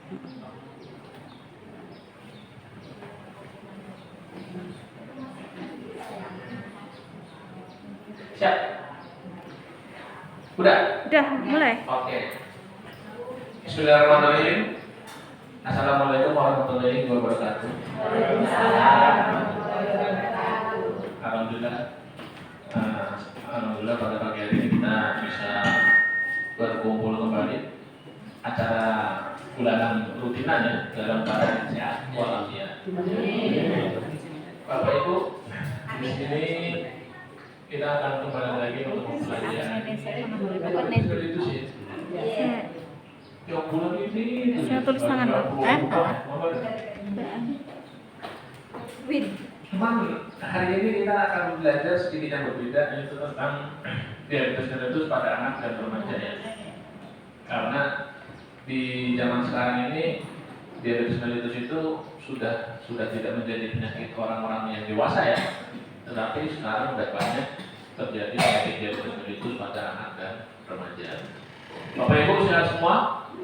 Siap? Udah? Udah, mulai. Oke. Bismillahirrahmanirrahim. Assalamualaikum warahmatullahi wabarakatuh. Alhamdulillah. Alhamdulillah pada pagi hari ini kita bisa berkumpul kembali acara bulanan rutinan ya dalam keadaan sehat walafiat. Bapak Ibu, di sini kita akan kembali lagi untuk mempelajari itu sih. Yang bulan ini Saya tulis tangan, Pak. Win. Cuman hari ini kita akan belajar sedikit yang berbeda, yaitu tentang diabetes pada anak dan remaja ya. Karena di zaman sekarang ini diabetes itu sudah tidak menjadi penyakit orang-orang yang dewasa ya, tetapi sekarang sudah banyak terjadi penyakit diabetes pada anak dan remaja. Bapak Ibu sehat semua?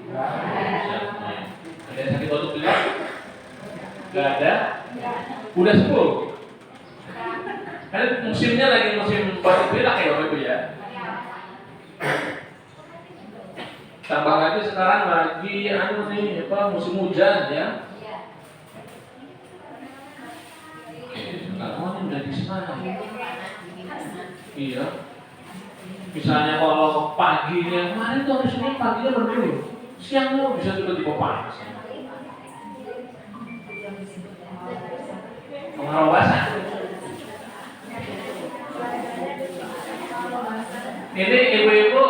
Sehat semua. Ada yang sakit batuk juga? Gak ada? Udah sembuh? Karena musimnya lagi musim batuk pilek ya Bapak Ibu ya. Tambah lagi sekarang lagi musim hujan ya. Kamu udah di sana. Iya. Misalnya kalau paginya kemarin tuh hari Senin paginya mendung, siangnya bisa tiba-tiba panas. Kemarau basah. Ini ibu-ibu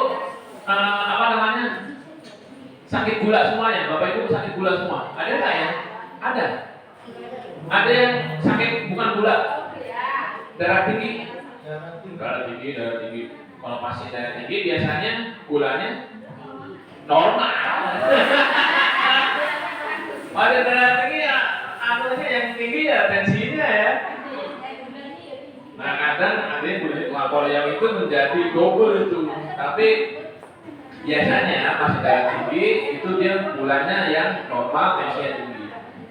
sakit gula semuanya, bapak ibu sakit gula semua. Ada nggak ya? Ada. Ada yang sakit bukan gula, darah tinggi. Darah tinggi. Kalau pasien darah tinggi biasanya gulanya normal. Ada darah tinggi ya, yang tinggi ya tensinya ya. Nah kadang ada yang kalau yang itu menjadi double itu, tapi biasanya pasien darah tinggi itu dia gulanya yang normal, tensinya tinggi.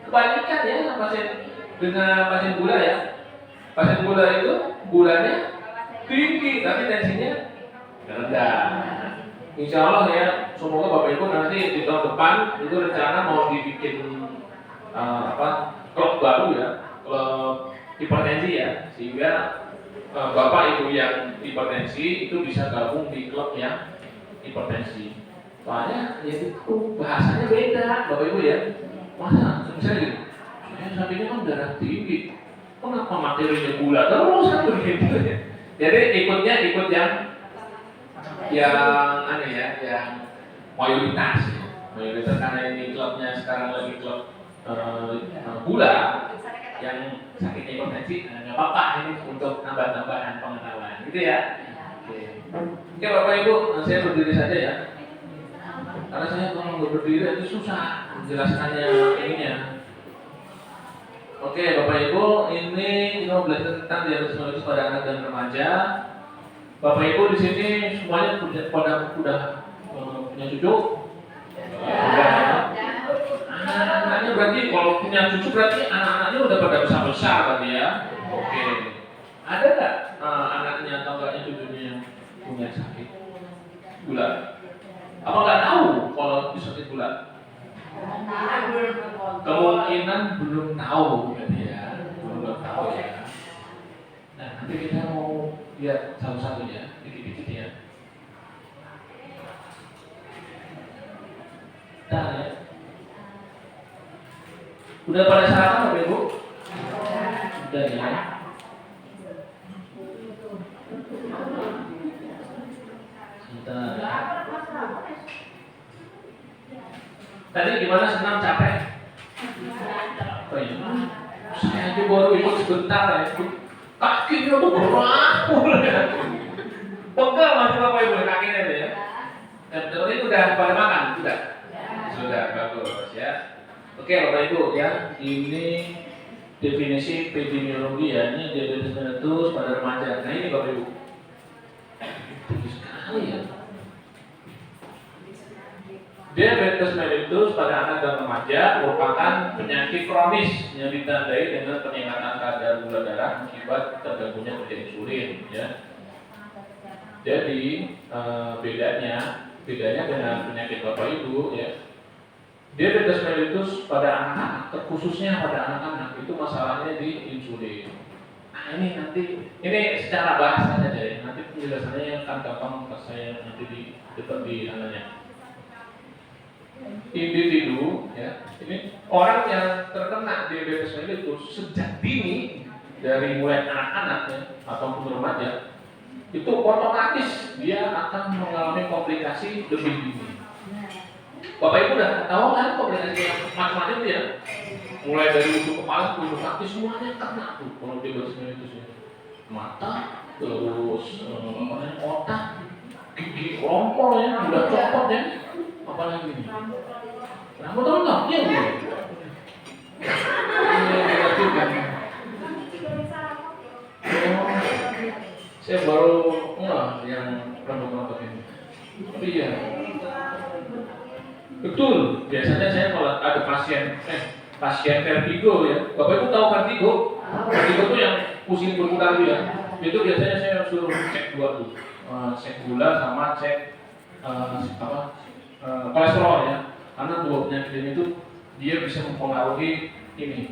Kebalikan ya pasien dengan pasien gula ya. Pasien gula itu gulanya tinggi tapi tensinya rendah. Insya Allah ya, semoga Bapak Ibu nanti di tahun depan itu rencana mau dibikin klub baru ya, klub hipertensi ya, sehingga Bapak Ibu yang hipertensi itu bisa gabung di klub yang hipertensi. Soalnya ya itu bahasanya beda Bapak Ibu ya. Masa misalnya gitu, saya saat ini kan darah tinggi, kenapa materinya gula terus kan begitu ya. Jadi ikut yang mayoritas karena ini klubnya sekarang lagi klub gula yang sakit hipertensi, nggak apa-apa ini untuk tambah-tambahan pengetahuan gitu ya. Oke Bapak Ibu, saya berdiri saja ya, karena saya kalau nggak berdiri itu susah menjelaskannya ininya. Oke Bapak Ibu, ini kita belajar tentang diabetes pada anak dan remaja. Bapak Ibu di sini semuanya udah punya cucu? Anak-anaknya berarti kalau punya cucu berarti anak-anaknya udah pada besar berarti ya. Oke. Ada nggak anaknya atau enggaknya cucunya yang punya sakit gula? Apa nggak tahu kalau sakit gula? Kemungkinan belum tahu berarti ya. Belum tahu ya. Nah nanti kita mau lihat satu-satu ya, dikit-dikit ya. Nah ya. Udah pada sarapan Bapak Ibu? Udah ya. Sebentar. Tadi gimana, senang capek? Oh iya. Saya aja baru ikut sebentar ya. Kakinya tuh berat. Pegel masih Bapak Ibu kakinya itu ya. Dan itu udah pada makan? Sudah? Sudah, bagus ya. Oke Bapak Ibu ya, ini definisi epidemiologi ya, ini diabetes mellitus pada remaja. Nah ini Bapak Ibu, tinggi sekali ya. Diabetes mellitus pada anak dan remaja merupakan penyakit kronis yang ditandai dengan peningkatan kadar gula darah akibat terganggunya kerja insulin. Ya. Jadi bedanya dengan penyakit bapak ibu, ya, diabetes mellitus pada anak-anak, khususnya pada anak-anak itu masalahnya di insulin. Nah ini secara bahasa saja ya. Nanti penjelasannya akan gampang saya nanti di ananya. Individu, ya, ini orang yang terkena diabetes mellitus sejak dini dari mulai anak-anak ya, ataupun remaja, itu otomatis dia akan mengalami komplikasi lebih dini. Bapak Ibu udah tahu kan komplikasi macam-macam itu ya, mulai dari ujung kepala, ujung kaki semuanya kena tuh kalau diabetes mellitus ya. Mata, terus otak, gigi rompol ya, udah copot ya. Apalagi ini? Kamu tahu nggak? Iya nggak? Saya baru yang rambut ini. Tapi iya, betul. Biasanya saya kalau ada pasien vertigo ya. Bapak Ibu tahu vertigo? Vertigo itu yang pusing berputar itu ya. Itu biasanya saya suruh cek dua tuh, cek gula sama cek kolesterol ya, karena dua penyakit ini itu dia bisa mempengaruhi ini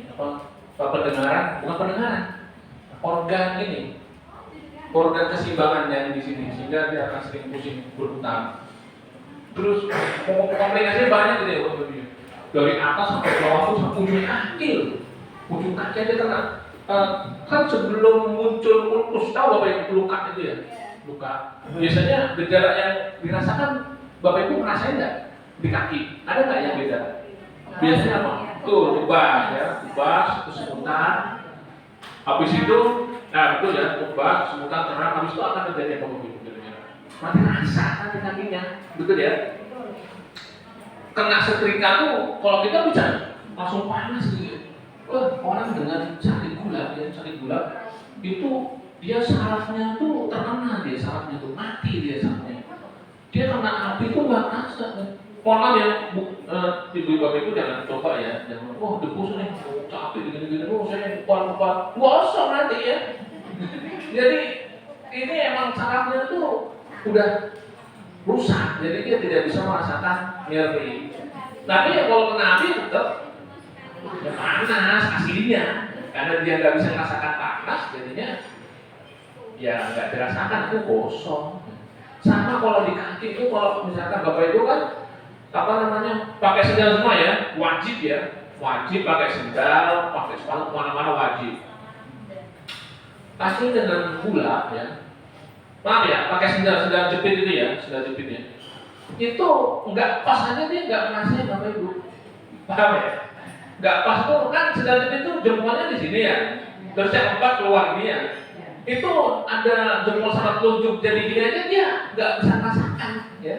organ keseimbangan yang di sini, sehingga dia akan sering pusing berputar. Terus komplikasinya banyak gitu ya, dari atas sampai bawah tuh sampai ujung kaki aja kena. Kan sebelum muncul ulkus, tahu Bapak Ibu luka itu ya, luka. Biasanya gejala yang dirasakan Bapak Ibu ngerasain nggak di kaki? Ada nggak yang beda? Biasanya apa? Tuh, ubah ya, terus semutan. Habis itu, nah betul ya, ubah, semutan terang. Habis itu akan terjadi apa Bapak Ibu? Mati rasa kan di kakinya, betul ya? Kena setrika tuh, kalau kita bisa langsung panas gitu. Orang dengan sakit gula itu dia sarafnya tuh terkena, dia sarafnya tuh mati, dia sarafnya. Dia kena api itu nggak kerasa kan. Mohon ya, ibu bapak itu jangan coba ya, jangan debu nih, capek gini-gini, saya kuat gosong nanti ya. Jadi ini emang sarafnya tuh udah rusak, jadi dia tidak bisa merasakan nyeri. Tapi ya kalau kena api tetap ya panas aslinya, karena dia nggak bisa merasakan panas, jadinya ya nggak dirasakan, itu gosong. Sama kalau di kaki itu, kalau misalkan Bapak Ibu kan pakai sendal semua ya, wajib pakai sendal, pakai sepatu kemana-mana wajib. Pasti dengan gula ya, maaf ya, pakai sendal jepit itu ya, itu nggak pas aja, dia nggak ngerasain Bapak Ibu, paham ya? Nggak pas tuh kan sendal jepit itu jempolnya di sini ya, terus yang empat keluar ini ya. Itu ada jempol sama telunjuk jadi gini aja, dia nggak bisa merasakan ya.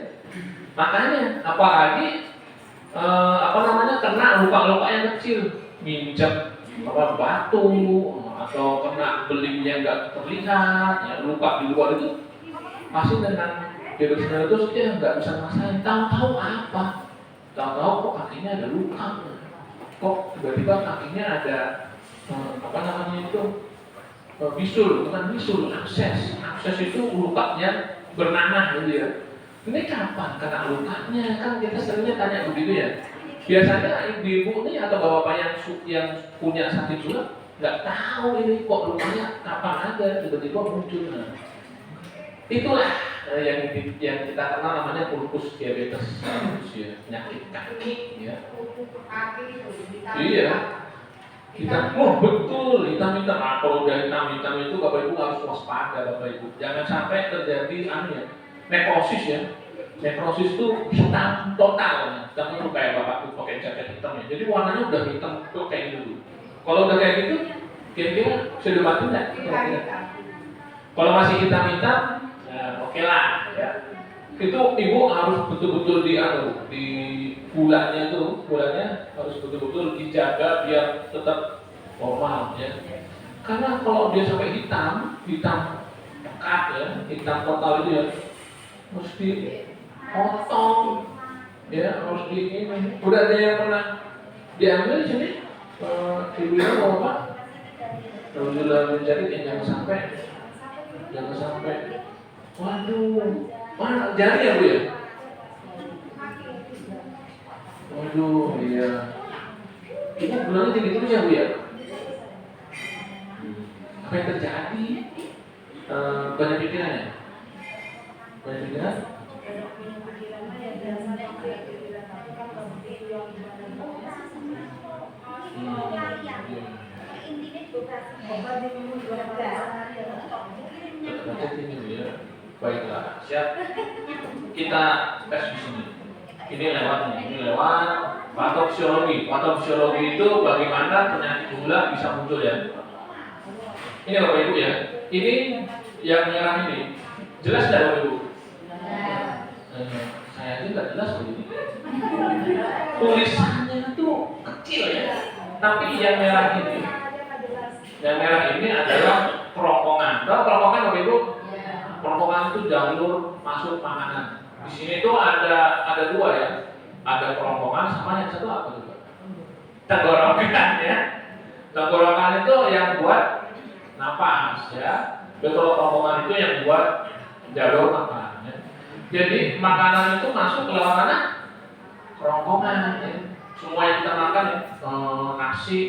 Makanya apalagi kena luka-luka yang kecil, nginjek batu atau kena belingnya nggak terlihat ya, luka di luar itu pasti dengan diabetes mellitus dia nggak bisa merasakan. Tahu-tahu kok kakinya ada luka, kok tiba-tiba kakinya ada bukan bisul, abses itu lukanya bernanah gitu ya. Ini kapan kena lukanya? Kan kita seringnya tanya begitu ya. Biasanya ibu-ibu nih atau bapak-bapak yang punya sakit gula nggak tahu ini kok lukanya kapan ada, tiba-tiba muncul. Nah, itulah yang kita kenal namanya ulkus diabetes ya, penyakit kaki ya. Iya. Betul, hitam. Kalau udah hitam itu Bapak Ibu harus waspada Bapak Ibu. Jangan sampai terjadi nekrosis ya. Nekrosis itu hitam total. Hitam itu kayak Bapak Ibu pakai jaket hitam ya. Jadi warnanya udah hitam tuh kayak gitu. Kalau udah kayak gitu, kira-kira bisa diobati nggak? Kalau masih hitam, ya oke lah ya. Itu ibu harus betul-betul di gulanya harus betul-betul dijaga biar tetap normal ya. Karena kalau dia sampai hitam pekat ya, hitam total itu ya, mesti potong Ya harus di ini. Udah ada yang pernah diambil di sini? Ibu-ibu mau apa? Alhamdulillah mencari jangan sampai. Waduh, mana jari ya Bu ya? Waduh, iya. Ibu bulannya tinggi terus ya Bu ya? Apa yang terjadi? Banyak pikiran ya? Banyak pikiran? Baiklah, siap. Kita tes di sini. Ini lewat patofisiologi. Patofisiologi itu bagaimana penyakit gula bisa muncul ya. Ini Bapak Ibu ya. Ini yang merah ini. Jelas tidak Bapak Ibu? Saya aja nggak jelas begini. Tulisannya tuh kecil ya. Tapi yang merah ini adalah kerongkongan. Tahu kerongkongan Bapak Ibu? Kerongkongan itu jalur masuk makanan. Di sini tuh ada dua ya. Ada kerongkongan sama yang satu apa juga? Tenggorokan ya. Tenggorokan itu yang buat napas ya. Betul, kerongkongan itu yang buat jalur makanan ya. Jadi makanan itu masuk ke lewat mana? Kerongkongan ya. Semua yang kita makan ya, nasi,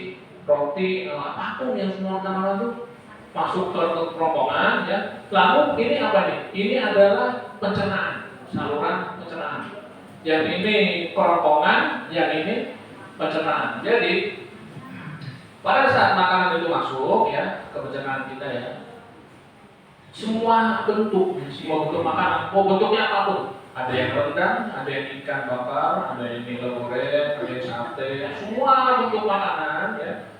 roti, apapun yang semua kita makan itu masuk ke kerongkongan ya. Lalu ini apa nih? Ini adalah pencernaan, saluran pencernaan. Yang ini kerongkongan, yang ini pencernaan. Jadi pada saat makanan itu masuk ya ke pencernaan kita ya, semua bentuk makanan, bentuknya apapun. Ada yang rendang, ada yang ikan bakar, ada yang mie goreng, ada yang sate, semua bentuk makanan ya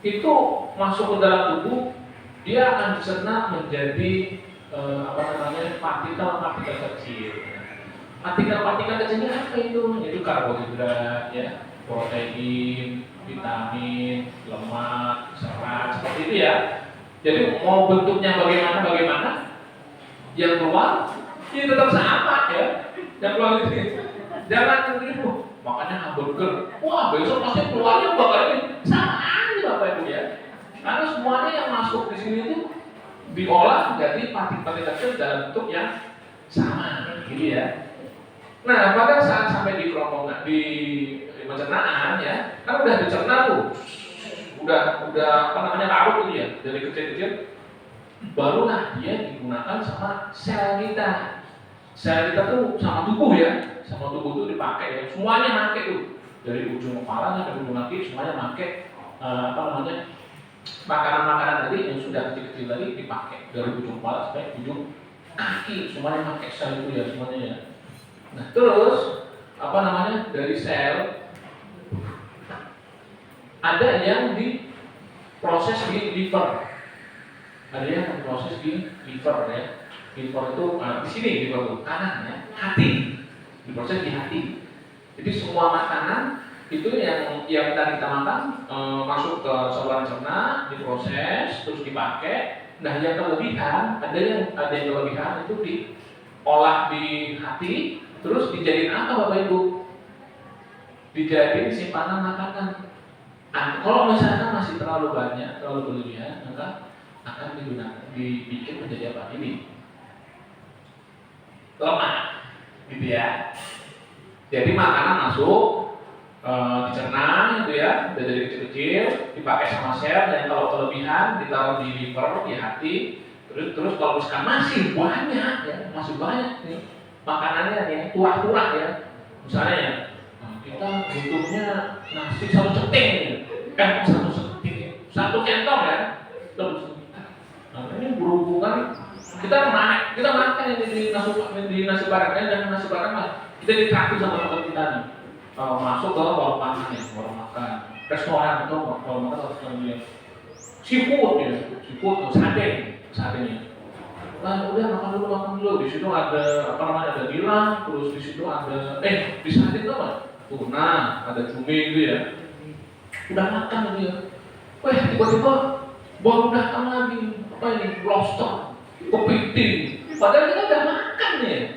itu masuk ke dalam tubuh, dia akan dicerna menjadi partikel-partikel kecil. Partikel-partikel kecilnya apa itu? Yaitu karbohidrat, ya, protein, vitamin, lemak, serat, seperti itu ya. Jadi mau bentuknya bagaimana, yang keluar ini tetap sama ya. Yang keluar itu jangan keliru. Makanya hamburger, wah besok pasti keluarnya bakal ini sama aja Bapak Ibu ya. Karena semuanya yang masuk di sini itu diolah jadi partikel kecil dalam bentuk yang sama, gitu ya. Nah, pada saat sampai di kerongkongan, di pencernaan ya, kan udah dicerna tuh, udah larut itu ya, dari kecil-kecil, barulah dia digunakan sama sel kita. Sel kita tuh sama tubuh ya, sama tubuh tuh dipakai ya, semuanya pakai tuh, dari ujung kepala sampai ujung kaki semuanya pakai makanan-makanan tadi yang sudah kecil-kecil tadi dipakai dari ujung kepala sampai ujung kaki, semuanya pakai sel itu ya semuanya ya. Nah terus dari sel ada yang diproses di liver, ada yang diproses di liver ya. Liver itu di sini liver kanan ya, hati, diproses di hati. Jadi semua makanan itu yang tadi kita makan masuk ke saluran cerna, diproses, terus dipakai. Nah yang kelebihan, ada yang kelebihan itu diolah di hati, terus dijadiin apa Bapak Ibu? Dijadiin simpanan makanan. Nah, kalau misalkan masih terlalu banyak, terlalu berlebihan, maka akan dibikin menjadi apa ini? Lemak, gitu ya. Jadi makanan masuk dicerna gitu ya, dari kecil-kecil dipakai sama sel, dan kalau kelebihan ditaruh di liver, di hati, terus kalau misalkan masih banyak nih makanannya nih turah-turah ya, misalnya ya, kita butuhnya nasi satu centong ya, terus ini berhubungan kita makan di nasi padang dan nasi padang lah kita ditraktir sama teman kita nih. Masuk ke warung makan ya, warung makan, restoran atau warung makan atau restoran seafood, satenya. Nah, udah makan dulu. Di situ ada ada nilam, terus di situ ada di sate itu apa? Tuna, ada cumi gitu ya. Udah makan gitu ya. Tiba-tiba baru datang lagi lobster, kepiting. Padahal kita udah makan nih.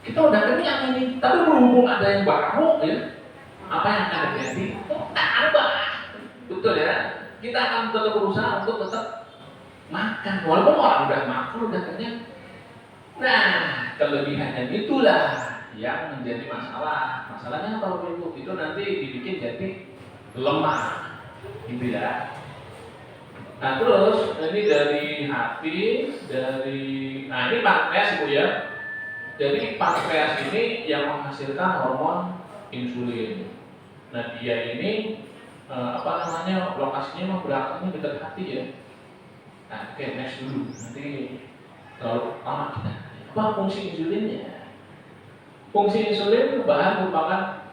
Kita udah kenyang ini, tapi berhubung ada yang baru ya, apa yang akan terjadi? Tambah, betul ya. Kita akan tetap berusaha untuk tetap makan, walaupun orang udah makan, udah kenyang. Nah, kelebihannya itulah yang menjadi masalah. Masalahnya kalau itu nanti dibikin jadi lemah, gitu ya. Nah terus ini dari hati, nah ini pankreas Bu ya. Jadi pankreas ini yang menghasilkan hormon insulin. Nah dia ini lokasinya mau belakangnya dekat hati ya. Nah oke, next dulu. Nanti kalau lama kita. Apa fungsi insulinnya? Fungsi insulin merupakan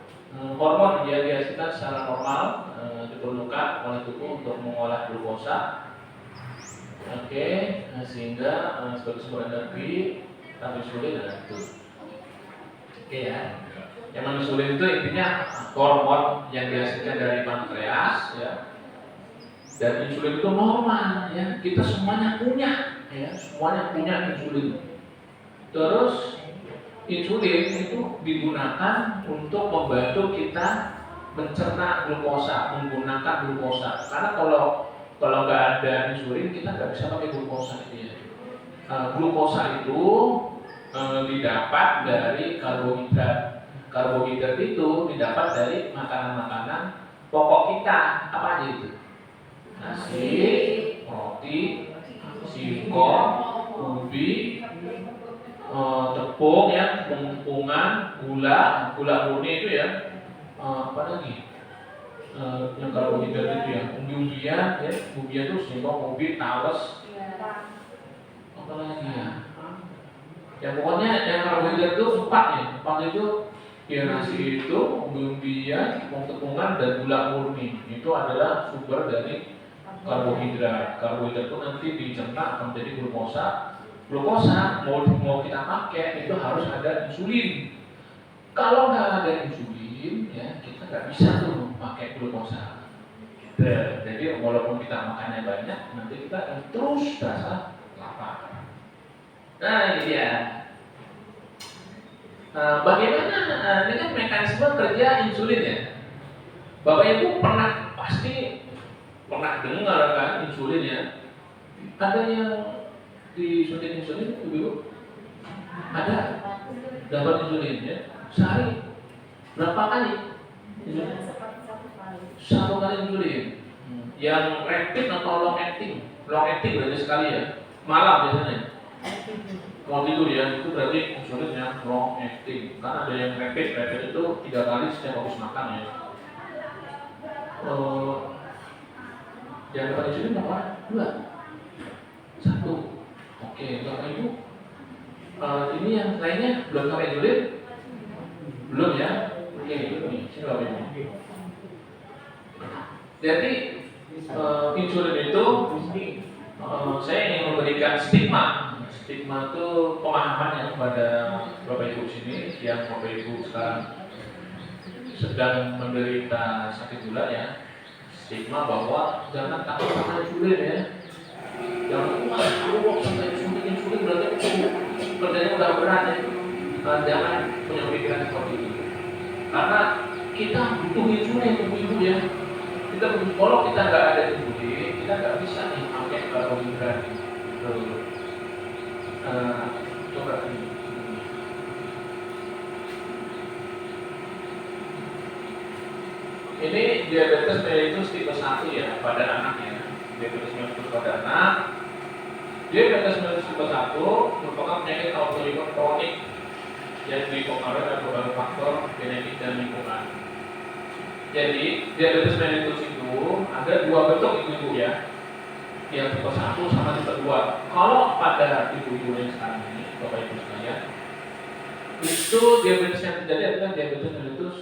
hormon yang dihasilkan secara normal, diperlukan oleh tubuh untuk mengolah glukosa. Oke, sehingga sebagai sumber energi tapi insulin adalah itu. Oke ya. Yang insulin itu intinya hormon yang dihasilkan dari pankreas ya. Dan insulin itu normal ya. Kita semuanya punya ya, semuanya punya insulin. Terus insulin itu digunakan untuk membantu kita mencerna glukosa, menggunakan glukosa. Karena kalau nggak ada insulin kita nggak bisa pakai glukosa itu ya. Glukosa itu didapat dari karbohidrat. Karbohidrat itu didapat dari makanan-makanan pokok kita. Apa aja itu? Nasi, roti, singkong, ubi, tepung ya, tepung-tepungan, gula murni itu ya, apa lagi? Yang karbohidrat itu ya, umbi-umbian ya, umbian itu singkong, ubi, tales, apa lagi ya? Ya pokoknya yang karbohidrat itu 4 ya, 4 itu ya nasi itu, umbi-umbian, tepung-tepungan dan gula murni itu adalah sumber dari karbohidrat. Karbohidrat itu nanti dicerna akan menjadi glukosa. Glukosa mau kita pakai itu harus ada insulin. Kalau nggak ada insulin, ya kita nggak bisa tuh pakai glukosa. Gitu. Jadi walaupun kita makannya banyak, nanti kita akan terus rasa lapar. Nah ini dia. Bagaimana? Ini kan mekanisme kerja insulin ya. Bapak Ibu pasti pernah dengar kan insulin ya? Ada yang disuntik insulin, Ibu? Ada. Dapat insulin ya. Sehari berapa kali? Insulin? 1 kali insulin. Yang rapid atau long acting? Long acting berarti sekali ya. Malam biasanya. Mau tidur ya, itu berarti insulin yang long acting. Karena ada yang rapid itu 3 kali setiap habis makan ya. Yang dapat insulin berapa? 2. 1. Oke, Bapak Ibu. Ini yang lainnya belum sampai insulin? Belum ya? Oke, ini sini Bapak Ibu. Jadi insulin itu saya ingin memberikan stigma. Stigma itu pemahaman yang kepada Bapak Ibu sini, yang Bapak Ibu sekarang sedang menderita sakit gula ya. Stigma bahwa jangan takut sama insulin ya. Jangan sampai insulin berarti kerjanya udah berat ya. Jangan punya pikiran seperti itu. Karena kita butuh insulin Ibu ya. Kalau kita nggak ada insulin, kita nggak bisa nih pakai karbohidrat. Coba ini. Ini diabetes mellitus tipe 1 ya pada anak ya. Diabetes mellitus pada anak. Diabetes mellitus tipe 1 merupakan penyakit autoimun kronik yang dipengaruhi oleh berbagai faktor genetik dan lingkungan. Jadi diabetes mellitus itu ada 2 bentuk Ibu ya. Yang tipe 1 sama tipe 2. Kalau pada ibu-ibu yang sekarang ini, Bapak Ibu sekalian, itu diabetes yang terjadi adalah diabetes mellitus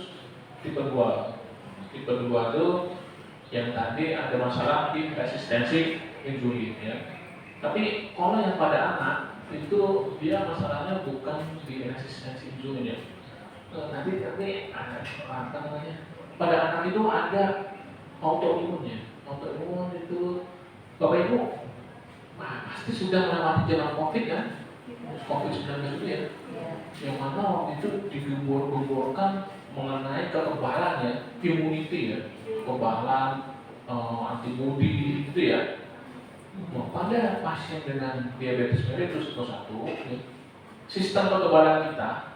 tipe 2. Tipe 2 itu yang tadi ada masalah di resistensi insulin ya. Tapi kalau yang pada anak itu dia masalahnya bukan di resistensi insulin ya. Nanti ada apa namanya? Pada anak itu ada autoimunnya. Autoimun itu Bapak Ibu pasti sudah melewati zaman COVID kan? COVID-19 itu ya, yang mana waktu itu digembor-gemborkan mengenai kekebalan ya, immunity ya, kekebalan antibodi itu ya. Nah, pada pasien dengan diabetes mellitus tipe 1 ya, sistem kekebalan kita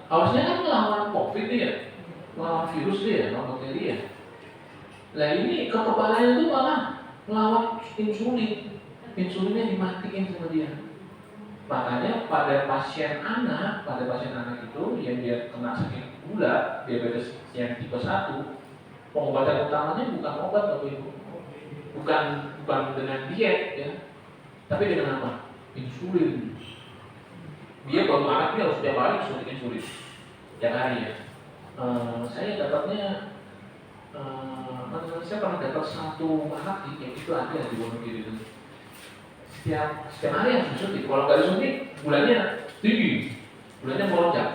harusnya kan melawan COVID ya, melawan virus dia, melawan bakteri ya. Nah ini kekebalannya itu malah melawan insulin, insulinnya dimatiin sama dia. Makanya pada pasien anak itu yang dia kena sakit gula, diabetes yang tipe 1, pengobatan utamanya bukan obat Bapak Ibu. Bukan dengan diet ya, tapi dengan apa? Insulin. Dia baru anaknya harus setiap hari suntik insulin, tiap hari ya. Saya dapatnya, saya pernah dapat satu anak yang itu ada di Wonogiri itu. Setiap hari harus disuntik. Kalau nggak disuntik, gulanya tinggi, gulanya melonjak.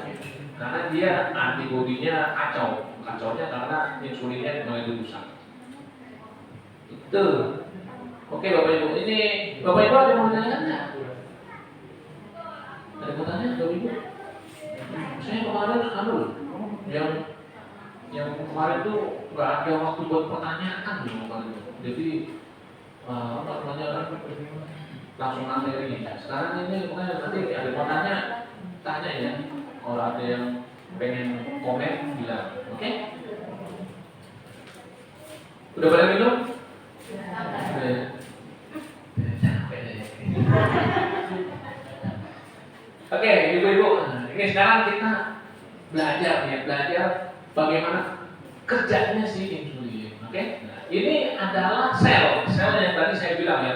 Karena dia antibodinya kacaunya karena insulinnya mulai rusak. Itu. Oke Bapak Ibu, ini Bapak Ibu ada yang mau tanya nggak? Ada yang tanya Bapak Ibu? Saya kemarin yang kemarin tuh nggak ada waktu buat pertanyaan Bapak Ibu. Jadi langsung materi. Sekarang ini nanti ada yang mau tanya ya. Kalau ada yang pengen komen bilang, oke? Udah pada minum? Oke, ibu-ibu, ini sekarang kita belajar bagaimana kerjanya si insulin. Oke? Nah, ini adalah sel yang tadi saya bilang ya.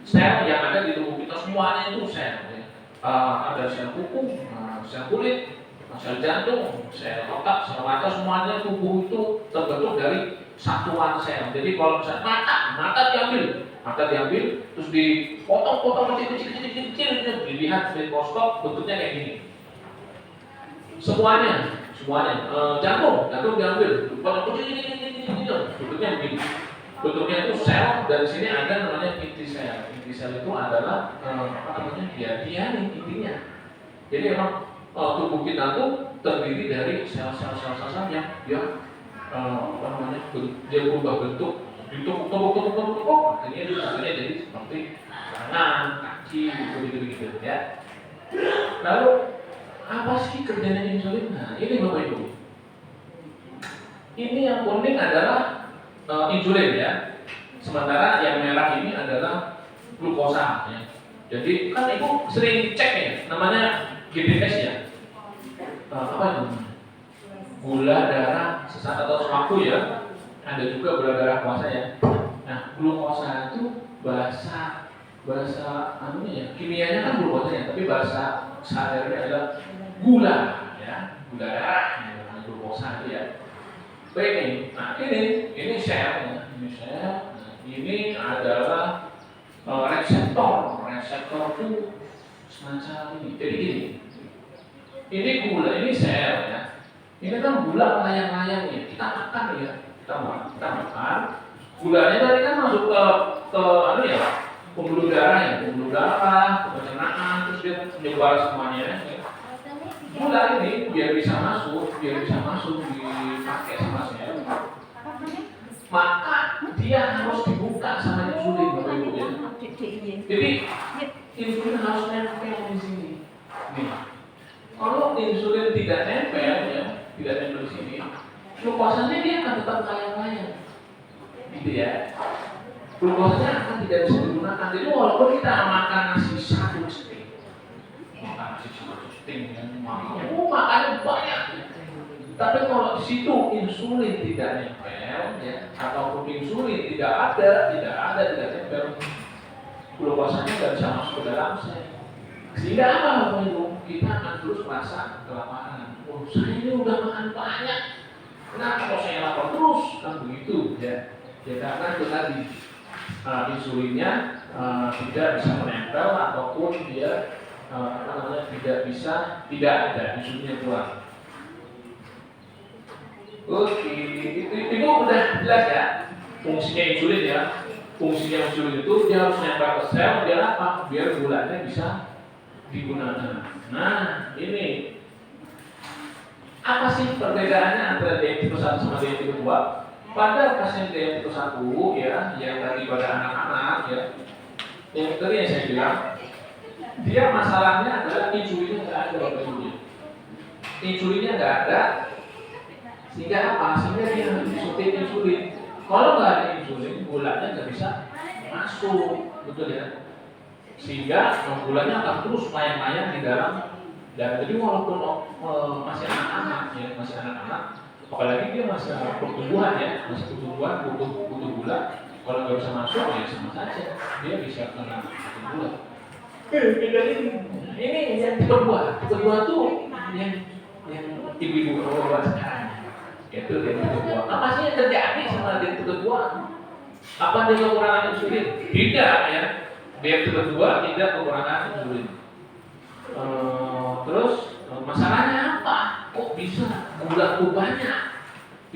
Sel yang ada di tubuh kita semuanya itu sel. Ya. Ada sel kuku, sel kulit, sel jantung, sel otak, sel mata, semuanya tubuh itu terbentuk dari satuan sel. Jadi kalau misalnya mata diambil, terus dipotong kecil, dilihat di mikroskop bentuknya kayak gini. Semuanya. Jantung diambil, potong kecil, bentuknya begini. Bentuknya itu sel, dan sini ada namanya inti sel. Inti sel itu adalah dia intinya. Jadi memang tubuh kita tuh terdiri dari sel-sel yang dia dia berubah bentuk, ditumpuk, akhirnya jadi seperti tangan, kaki, begitu ya. Lalu apa sih kerjanya insulin? Nah ini Bapak Ibu. Ini yang kuning adalah insulin ya. Sementara yang merah ini adalah glukosa ya. Jadi kan Ibu sering cek ya, namanya GDS ya. Apa itu? Gula darah sesat atau semaku ya. Ada juga gula darah puasa ya. Nah, glukosa itu bahasa kimianya kan glukosa ya, tapi bahasa sehari-hari adalah gula ya, gula darah ya, glukosa itu ya. Baik, nah ini sel ya, ini adalah reseptor itu semacam ini. Jadi ini gula, ini sel ya. Ini kan gula layang-layang ya. Kita makan ya, kita makan. Gulanya tadi kan masuk ke pembuluh darah, ke pencernaan, terus dia menyebar semuanya. Ya. Gula ini biar bisa masuk dipakai sama sel. Maka dia harus dibuka sama insulin Bapak Ibu ya. Jadi insulin harus nempel di sini. Nih. Kalau insulin tidak nempel di sini, glukosanya dia akan tetap layang-layang. Gitu ya. Glukosanya akan tidak bisa digunakan. Jadi walaupun kita makan nasi satu setting makannya banyak. Tapi kalau di situ insulin tidak nempel ya, ataupun insulin tidak nempel, glukosanya tidak bisa masuk ke dalam sel. Sehingga apa Bapak Ibu? Kita akan terus merasa kelaparan. Oh, saya ini udah makan banyak. Kenapa kok saya lapar terus? Kan begitu ya. Ya karena itu tadi insulinnya tidak bisa menempel ataupun dia tidak ada insulinnya keluar. Oke, itu udah jelas ya fungsinya insulin ya. Fungsinya insulin itu dia harus nempel ke sel biar apa? Biar gulanya bisa digunakan. Nah, ini apa sih perbedaannya antara diabetes 1 sama diabetes 2? Pada pasien diabetes 1 ya, yang tadi pada anak-anak ya, yang tadi yang saya bilang, dia masalahnya adalah insulinnya nggak ada, Bapak Ibu. Insulinnya nggak ada, sehingga apa? Sehingga dia harus disuntik insulin. Kalau nggak ada insulin, gulanya nggak bisa masuk, betul ya? Sehingga gulanya akan terus mayang-mayang di dalam. Dan jadi walaupun masih anak-anak ya, masih anak-anak, apalagi dia masih pertumbuhan ya, masih pertumbuhan butuh gula. Kalau nggak bisa masuk ya sama saja, dia bisa kena gula. Ini yang tipe 2 tuh yang ibu-ibu bawa sekarang. Itu yang tipe 2. Apa sih yang terjadi sama dia tipe 2? Apa dia kekurangan insulin? Tidak ya. Dia tipe 2 tidak kekurangan insulin. Terus masalahnya apa? Kok bisa gula tuh banyak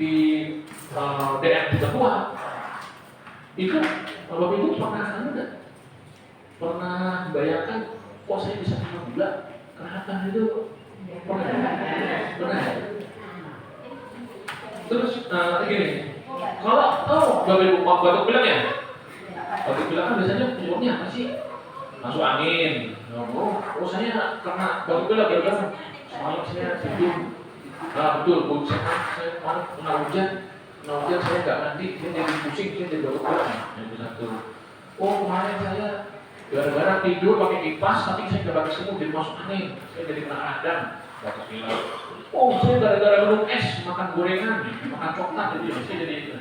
di DM tipe 2? Itu kalau itu pernah enggak? Pernah bayangkan kok saya bisa kena gula? Kenapa itu? Pernah ya? Terus gini, kalau Bapak Ibu batuk pilek ya? Batuk pilek kan biasanya penyebabnya apa sih? Masuk angin. Saya kena batuk pilek gara-gara semalam saya tidur. Nah betul, saya kena hujan saya nggak mandi, saya jadi pusing, saya jadi batuk pilek. Itu satu. Kemarin saya gara-gara tidur pakai kipas, tapi saya nggak pakai selimut, jadi masuk angin, saya jadi kena radang, batuk pilek. Saya gara-gara minum es, makan gorengan, makan coklat, jadi saya jadi itu.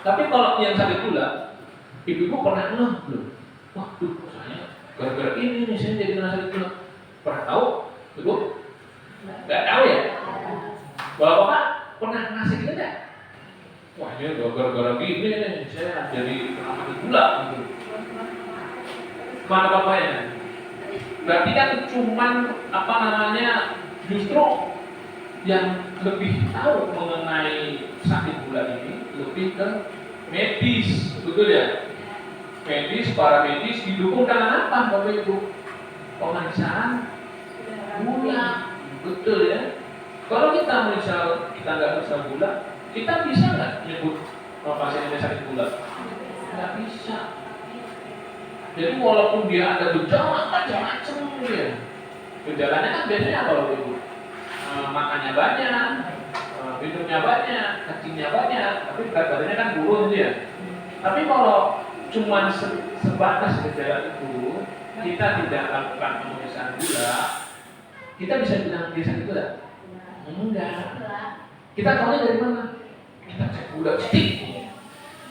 Tapi kalau yang sakit gula, ibu-ibu pernah belum? Waduh, saya gara-gara ini nih saya jadi kena sakit gula. Pernah tahu? Ibu? Nggak tahu ya? Bapak pernah ngasih gitu nggak? Wah, ini gara-gara gini nih saya jadi kena sakit gula gitu. Mana bapaknya? Berarti kan cuman justru yang lebih tahu mengenai sakit gula ini lebih ke medis, betul ya? Medis, para medis didukung dengan apa, Bapak Ibu? Pemeriksaan gula, betul ya? Kalau kita nggak bisa gula, kita bisa nggak menyebut pasien yang sakit gula? Nggak bisa. Jadi walaupun dia ada gejala macam-macam ya, gejalanya kan biasanya apa, Bapak Ibu? Makannya banyak, minumnya banyak, kencingnya banyak, tapi berat badannya kan turun dia. Tapi kalau cuma sebatas gejala itu, kita tidak lakukan pemeriksaan gula, kita bisa bilang dia sakit gula? Enggak. Kita tahunya dari mana? Kita cek gula cek.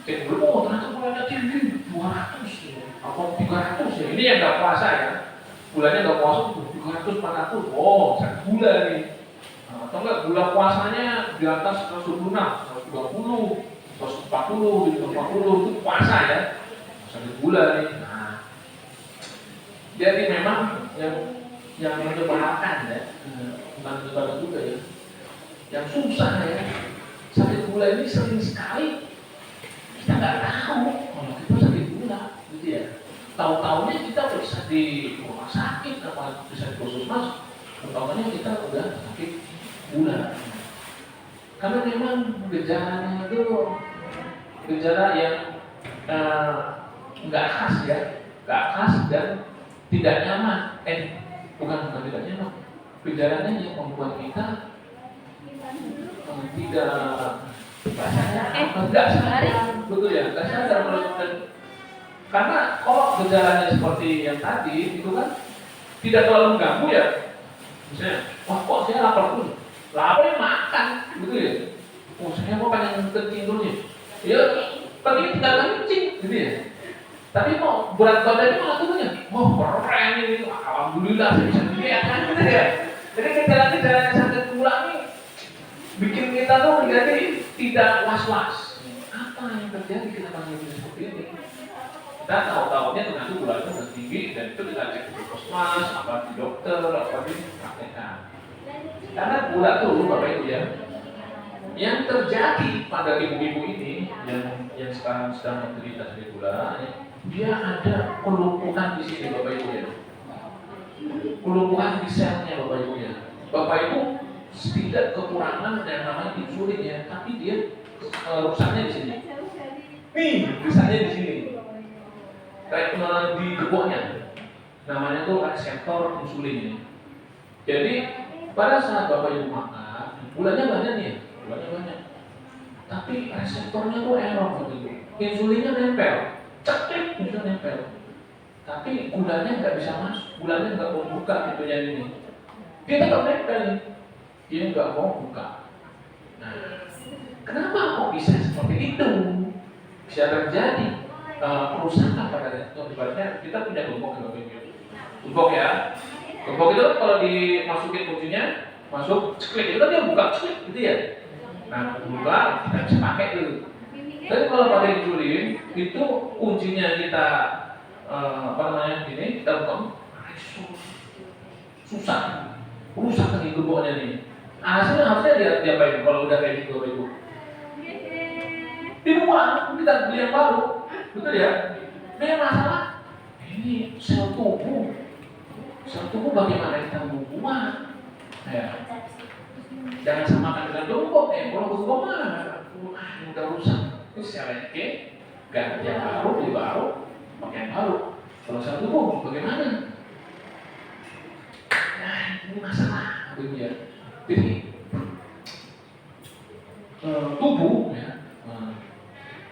Cek gula, ternyata gulanya tinggi, 200 atau 300 ya. Ini yang nggak puasa ya. Gulanya nggak puasa, 300, 400. Sakit gula nih. Atau enggak gula puasanya di atas 126, 120, 140, 150 itu puasa ya. Sakit gula nih. Nah, jadi memang yang menyebalkan ya, bukan menyebalkan juga ya. Yang susah ya, sakit gula ini sering sekali kita nggak tahu kalau kita sakit gula, gitu ya. Tahu-tahunya kita bisa di rumah sakit, apa bisa di puskesmas, tahu-tahunya kita udah sakit gula. Karena memang gejalanya itu gejala yang nggak khas ya, nggak khas dan tidak nyaman. Bukan tidak nyaman. Gejalanya yang membuat kita tidak nggak sadar, betul ya, nggak sadar melakukan. Karena kalau gejalanya seperti yang tadi itu kan tidak terlalu mengganggu ya. Misalnya, kok saya lapar terus. Lapar makan, gitu ya. Saya mau pengen kencing dulu ya. Ya, pagi tinggal kencing, gitu ya. Tapi mau berat badannya malah turunnya. Keren ini, alhamdulillah saya bisa dilihat kan, gitu ya. Jadi gejala-gejala sakit gula ini bikin kita tuh menjadi tidak was-was. Apa yang terjadi kenapa jadi seperti ini? Kita tahu-tahunya ternyata gulanya udah tinggi dan itu kita cek di puskesmas, apa di dokter, apa di praktekan. Karena gula tuh Bapak Ibu ya, yang terjadi pada ibu-ibu ini yang sekarang sedang menderita sakit gula, dia ada kelumpuhan di sini Bapak Ibu ya. kelumpuhan di selnya Bapak Ibu ya. Bapak Ibu tidak kekurangan yang namanya insulin ya, tapi dia rusaknya di sini. Nih, rusaknya di sini. Kayak di gemboknya. Namanya tuh reseptor insulin ya. Jadi pada saat Bapak Ibu makan, gulanya banyak nih, gulanya banyak. Tapi reseptornya tuh error Bapak Ibu. Insulinnya nempel, cekrek bisa nempel. Tapi gulanya nggak bisa masuk, gulanya nggak mau buka pintunya ini. Dia tetap nempel, dia nggak mau buka. Nah, kenapa kok bisa seperti itu? Bisa terjadi kerusakan pada reseptor. Ibaratnya kita punya gembok ya Bapak Ibu. Gembok ya. Gembok itu kalau dimasukin kuncinya, masuk ceklek itu kan dia buka ceklek gitu ya. Nah, buka kita bisa pakai dulu. Tapi kalau pakai insulin itu kuncinya kita ini kita buka susah, rusak lagi gemboknya nih. Hasilnya harusnya diapain kalau udah kayak gitu Ibu? Dibuang, kita beli yang baru, betul ya? Nah yang masalah ini sel tubuh bagaimana kita membuang? Ya. Jangan samakan dengan gembok kalau gembok mah udah rusak. Ini selnya ganti yang baru, beli baru, pakai yang baru. Kalau sel tubuh bagaimana? Nah ini masalah, begitu ya. Jadi tubuh ya.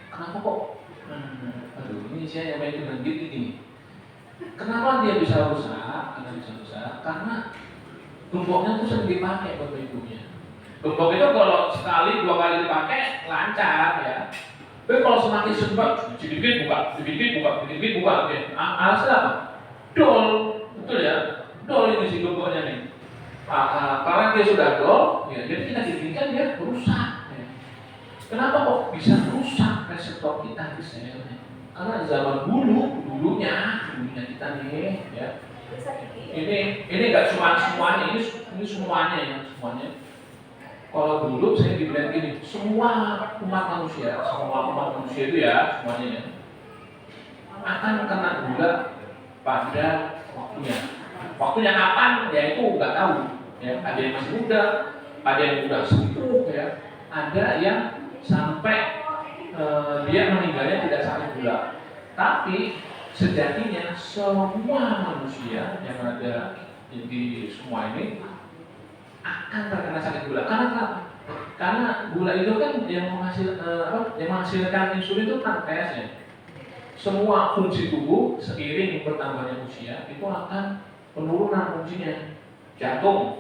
Kenapa kok? Ini saya yang main dengan gini. Kenapa dia bisa rusak? Karena gemboknya itu sering dipakai Bapak Ibunya. Gembok itu kalau sekali, 2 kali dipakai lancar ya. Tapi kalau semakin sering sedikit buka. Oke. Alasan apa? Dol, betul ya? Dol ini si gemboknya nih. Karena dia sudah dol, ya, jadi kita dibikinkan dia rusak. Ya. Kenapa kok bisa rusak reseptor kita di selnya? Karena zaman dulunya kita nih, ya. Ini nggak cuma semuanya, ini semuanya ya, semuanya. Kalau dulu saya dibilang gini, semua umat manusia itu ya, semuanya ya, akan kena gula pada waktunya. Waktunya kapan? Ya itu nggak tahu. Ya, ada yang masih muda, ada yang udah sepuh, ya, ada yang sampai dia meninggalnya tidak sakit gula. Tapi sejatinya semua manusia yang ada di semua ini akan terkena sakit gula. Karena gula itu kan yang menghasilkan insulin itu pankreasnya. Semua fungsi tubuh seiring bertambahnya usia itu akan penurunan fungsinya. Jantung,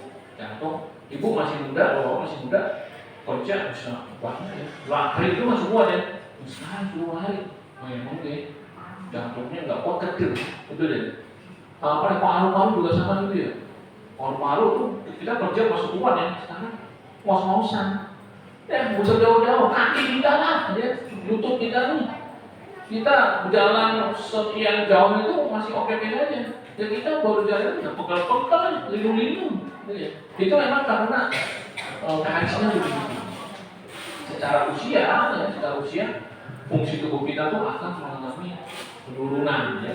ibu masih muda, kerja bisa banget ya. Hari itu masih kuat ya. Sekarang 10 hari, memang deh. Jantungnya nggak kuat kecil, betul ya. Paru-paru juga sama gitu ya. Paru-paru tuh kita kerja masih kuat ya. Sekarang ngos-ngosan. Ya, nggak usah jauh-jauh, kaki kita lah, ya. Lutut kita nih. Kita berjalan sekian jauh itu masih oke-oke aja. Ya kita baru jalan udah pegal-pegal, lindung-lindung. Ya. Itu memang karena kehabisannya begitu. Secara usia, fungsi tubuh kita tuh akan mengalami penurunan, ya.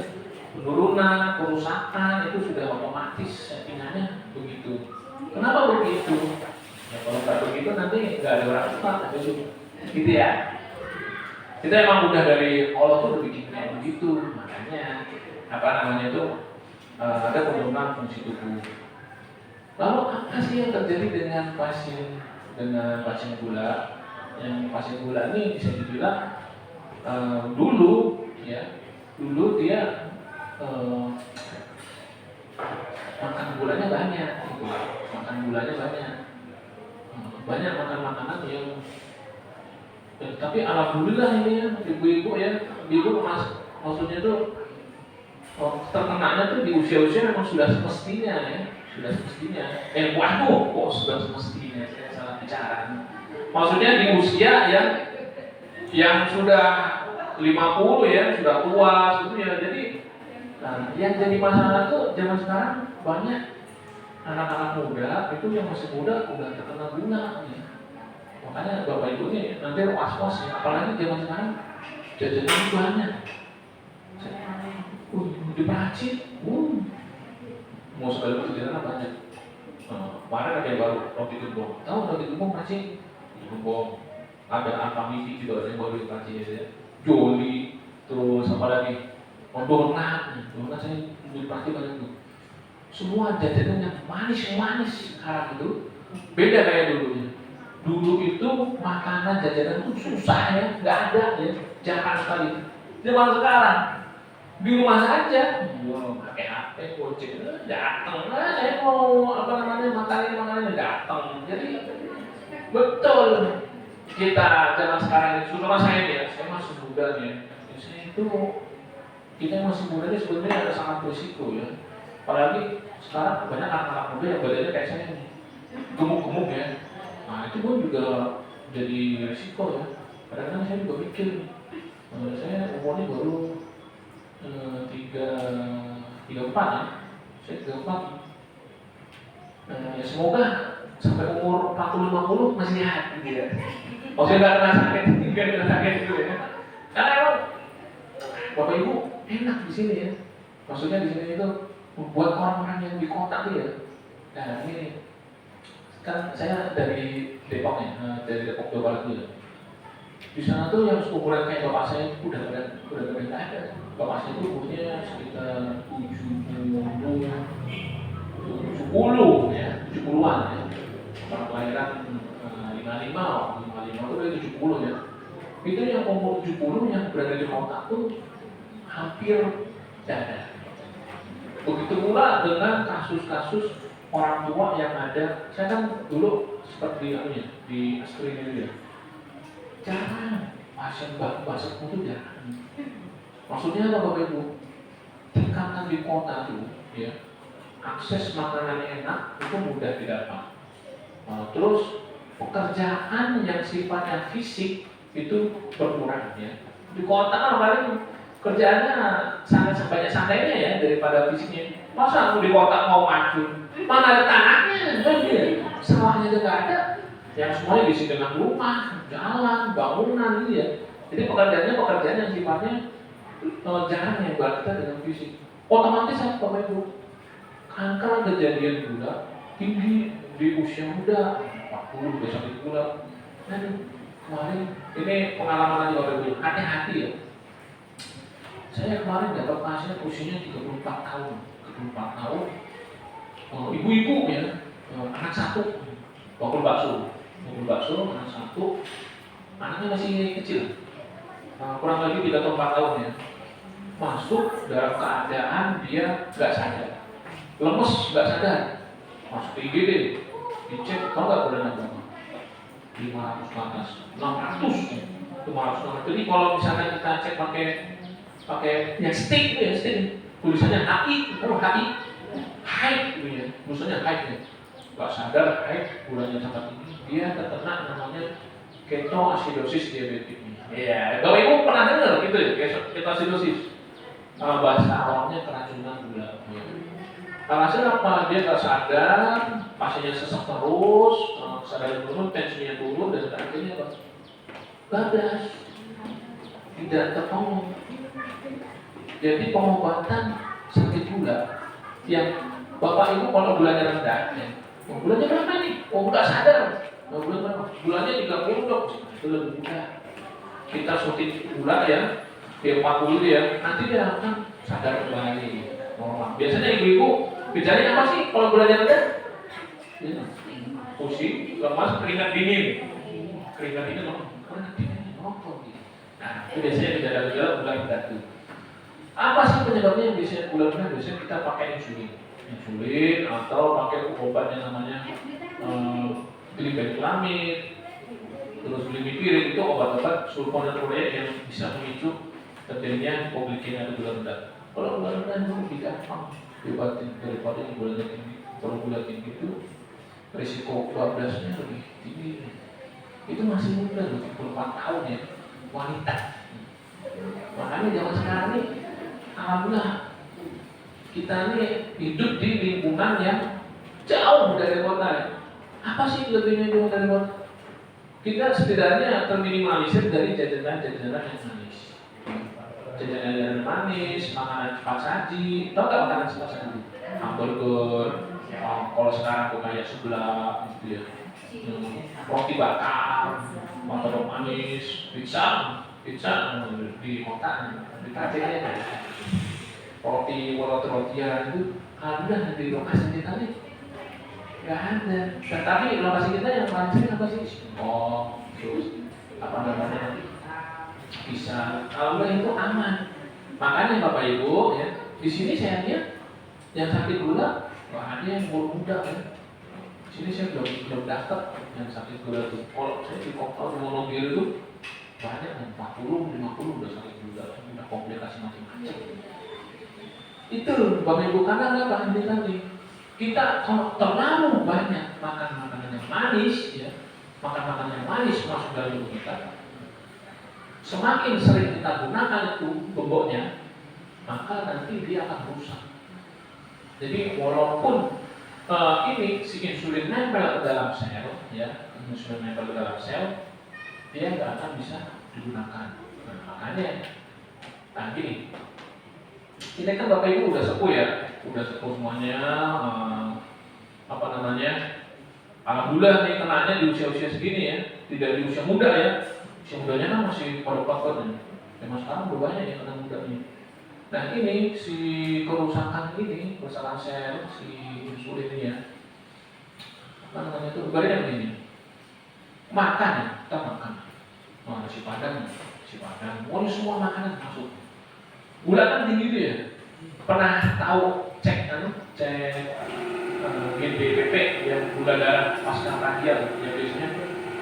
Kerusakan itu sudah otomatis settingannya begitu. Kenapa begitu? Ya kalau nggak begitu nanti nggak ada orang tua, gitu ya. Kita emang udah dari Allah tuh udah bikin kayak begitu, makanya ada penurunan fungsi tubuh. Lalu apa sih yang terjadi dengan pasien gula? Yang pasien gula ini bisa dibilang dulu dia makan gulanya banyak, banyak makan makanan yang tapi alhamdulillah ini ya ibu-ibu maksudnya tuh terkenanya tuh di usia-usia memang sudah semestinya ya. Kok sudah semestinya, saya salah bicara. Maksudnya di usia yang sudah 50 ya, sudah tua gitu ya. Jadi yang jadi masalah tuh zaman sekarang banyak anak-anak muda itu yang masih muda udah terkena gula ya. Makanya Bapak Ibu ini nanti was-was ya, apalagi zaman sekarang jajanan banyak. Diperhati, mau sekali jajanan banyak. Kemarin ada yang baru roti gembong. Tahu roti gembong masih gembong. Ada Alfamidi juga ada yang baru di Prancis ya. Joli, terus apa lagi? Donat saya di Prancis banyak tuh. Semua jajanan yang manis-manis sekarang itu beda kayak dulunya. Dulu itu makanan jajanan itu susah ya, nggak ada ya, jarang sekali. Zaman sekarang di rumah saja, pakai HP, gojek, datang. Saya mau apa namanya makanan datang. Jadi betul kita zaman sekarang itu, terutama saya masih muda ya. Saya itu kita yang masih muda ini sebenarnya ada sangat berisiko ya. Apalagi sekarang banyak anak-anak muda yang badannya kayak saya nih, gemuk-gemuk ya. Nah itu pun juga jadi risiko ya. Kadang-kadang saya juga mikir, saya umurnya baru 34 ya. Saya 34. Ya semoga sampai umur 40-50 masih sehat gitu ya. Maksudnya nggak kena sakit gitu ya. Karena emang Bapak Ibu enak di sini ya. Maksudnya di sini itu buat orang-orang yang di kota tuh ya. Nah ini kan saya dari Depok ya, dari Depok Jawa Barat ya. Di sana tuh yang umuran kayak bapak saya udah ada. Bapak saya itu umurnya sekitar 70 ya, 70-an ya. Orang kelahiran 55 itu dari 70 ya. Itu yang umur 70 yang berada di kota tuh hampir tidak ada. Begitu pula dengan kasus-kasus orang tua yang ada. Saya kan dulu seperti di Astri ini ya. Jarang pasien batuk itu jarang. Maksudnya apa Bapak Ibu? Tingkatan di kota tuh ya, akses makanan enak itu mudah didapat. Terus pekerjaan yang sifatnya fisik itu berkurang ya. Di kota kan paling kerjaannya sangat banyak santainya ya daripada fisiknya. Masa aku di kota mau maju? Mana ada tanahnya? Kan dia sawahnya juga nggak ada. Yang semuanya diisi dengan rumah, jalan, bangunan gitu ya. Jadi pekerjaan yang sifatnya jarang yang berkaitan dengan fisik. Otomatis apa Bapak Ibu? Kanker kejadian gula tinggi di usia muda, 40 udah sakit gula. Dan kemarin ini pengalaman Bapak Ibu, hati-hati ya. Saya kemarin dapat pasien usianya 34 tahun, ibu-ibu ya, anak satu, bakul bakso, anak satu, anaknya masih kecil, kurang lebih 3 atau 4 tahun ya. Masuk dalam keadaan dia nggak sadar, lemes nggak sadar, masuk ke IGD, dicek, tahu nggak bulan berapa? 500 ke atas, 500. Jadi kalau misalnya kita cek pakai yang stick itu ya, tulisannya HI, high gitu ya, tulisannya high ya. Nggak sadar high, gulanya sangat tinggi, dia terkena namanya ketoasidosis diabetik. Iya, Bapak Ibu pernah dengar gitu ya, ketoasidosis. Bahasa awalnya keracunan gula. Hasil apa? Dia nggak sadar, pasiennya sesak terus, sadar turun, tensinya turun, dan akhirnya apa? Bablas, tidak tertolong. Jadi pengobatan sakit gula yang Bapak Ibu kalau gulanya rendah, gulanya berapa nih? Nggak sadar. Gulanya berapa? Gulanya 30 dok, itu lebih mudah. Kita suntik gula ya, di 40 ya, nanti dia akan sadar kembali normal. Biasanya ibu-ibu bicaranya apa sih kalau gulanya rendah? Ya, pusing, lemas, keringat dingin nongkrong gitu. Nah, itu biasanya gejala-gejala gula rendah itu. Apa sih penyebabnya yang biasanya gula rendah? Biasanya kita pakai insulin atau pakai obat yang namanya glibenclamid, terus glimepirid, itu obat-obat sulfonylurea yang bisa memicu terjadinya hipoglikemia atau gula rendah. Kalau gula rendah itu lebih gampang diobatin daripada yang gula tinggi. Kalau gula tinggi itu risiko bablasnya lebih tinggi. Itu masih muda, 24 tahun ya, wanita. Makanya zaman sekarang ini, alhamdulillah kita ini hidup di lingkungan yang jauh dari kota. Apa sih lebihnya jauh dari kota? Kita setidaknya terminimalisir dari jajanan-jajanan yang manis. Jajanan manis, makanan cepat saji. Tahu nggak makanan cepat saji? hamburger, kalau sekarang tuh kayak sebelah gitu ya, roti bakar, martabak manis, pizza di kota, di kafe ya, roti-rotian itu ada di lokasi kita nih, nggak ada. Dan tapi lokasi kita yang paling sering apa sih? Oh, terus apa namanya? Bisa, kalau itu aman. Makanya Bapak Ibu ya, di sini saya lihat yang sakit gula, wah ada yang muda kan. Di sini saya belum daftar yang sakit gula tuh. Kalau saya di kota di Wonogiri itu banyak yang 40, 50 udah sakit gula, udah komplikasi macam-macam. Itu Bapak Ibu karena apa tadi? Kita kalau terlalu banyak makan makanan yang manis ya, makan makanan yang manis masuk dalam tubuh kita, semakin sering kita gunakan itu bobotnya, maka nanti dia akan rusak. Jadi walaupun ini si insulin nempel ke dalam sel, ya, insulin nempel ke dalam sel, dia nggak akan bisa digunakan. Nah, makanya, gini, ini kan Bapak Ibu udah sepuh ya, udah sepuh semuanya, apa namanya? Alhamdulillah nih kenanya di usia-usia segini ya, tidak di usia muda ya. Usia mudanya kan masih pada-pada. Memang sekarang udah banyak yang kena mudanya. Nah ini si kerusakan sel, si insulin ini ya, apa namanya itu, ibaratnya begini, makan ya, kita makan, nasi padang, oh ini semua makanan masuk. Gula kan tinggi itu ya, pernah tahu cek GBPP yang gula darah pasca radial yang biasanya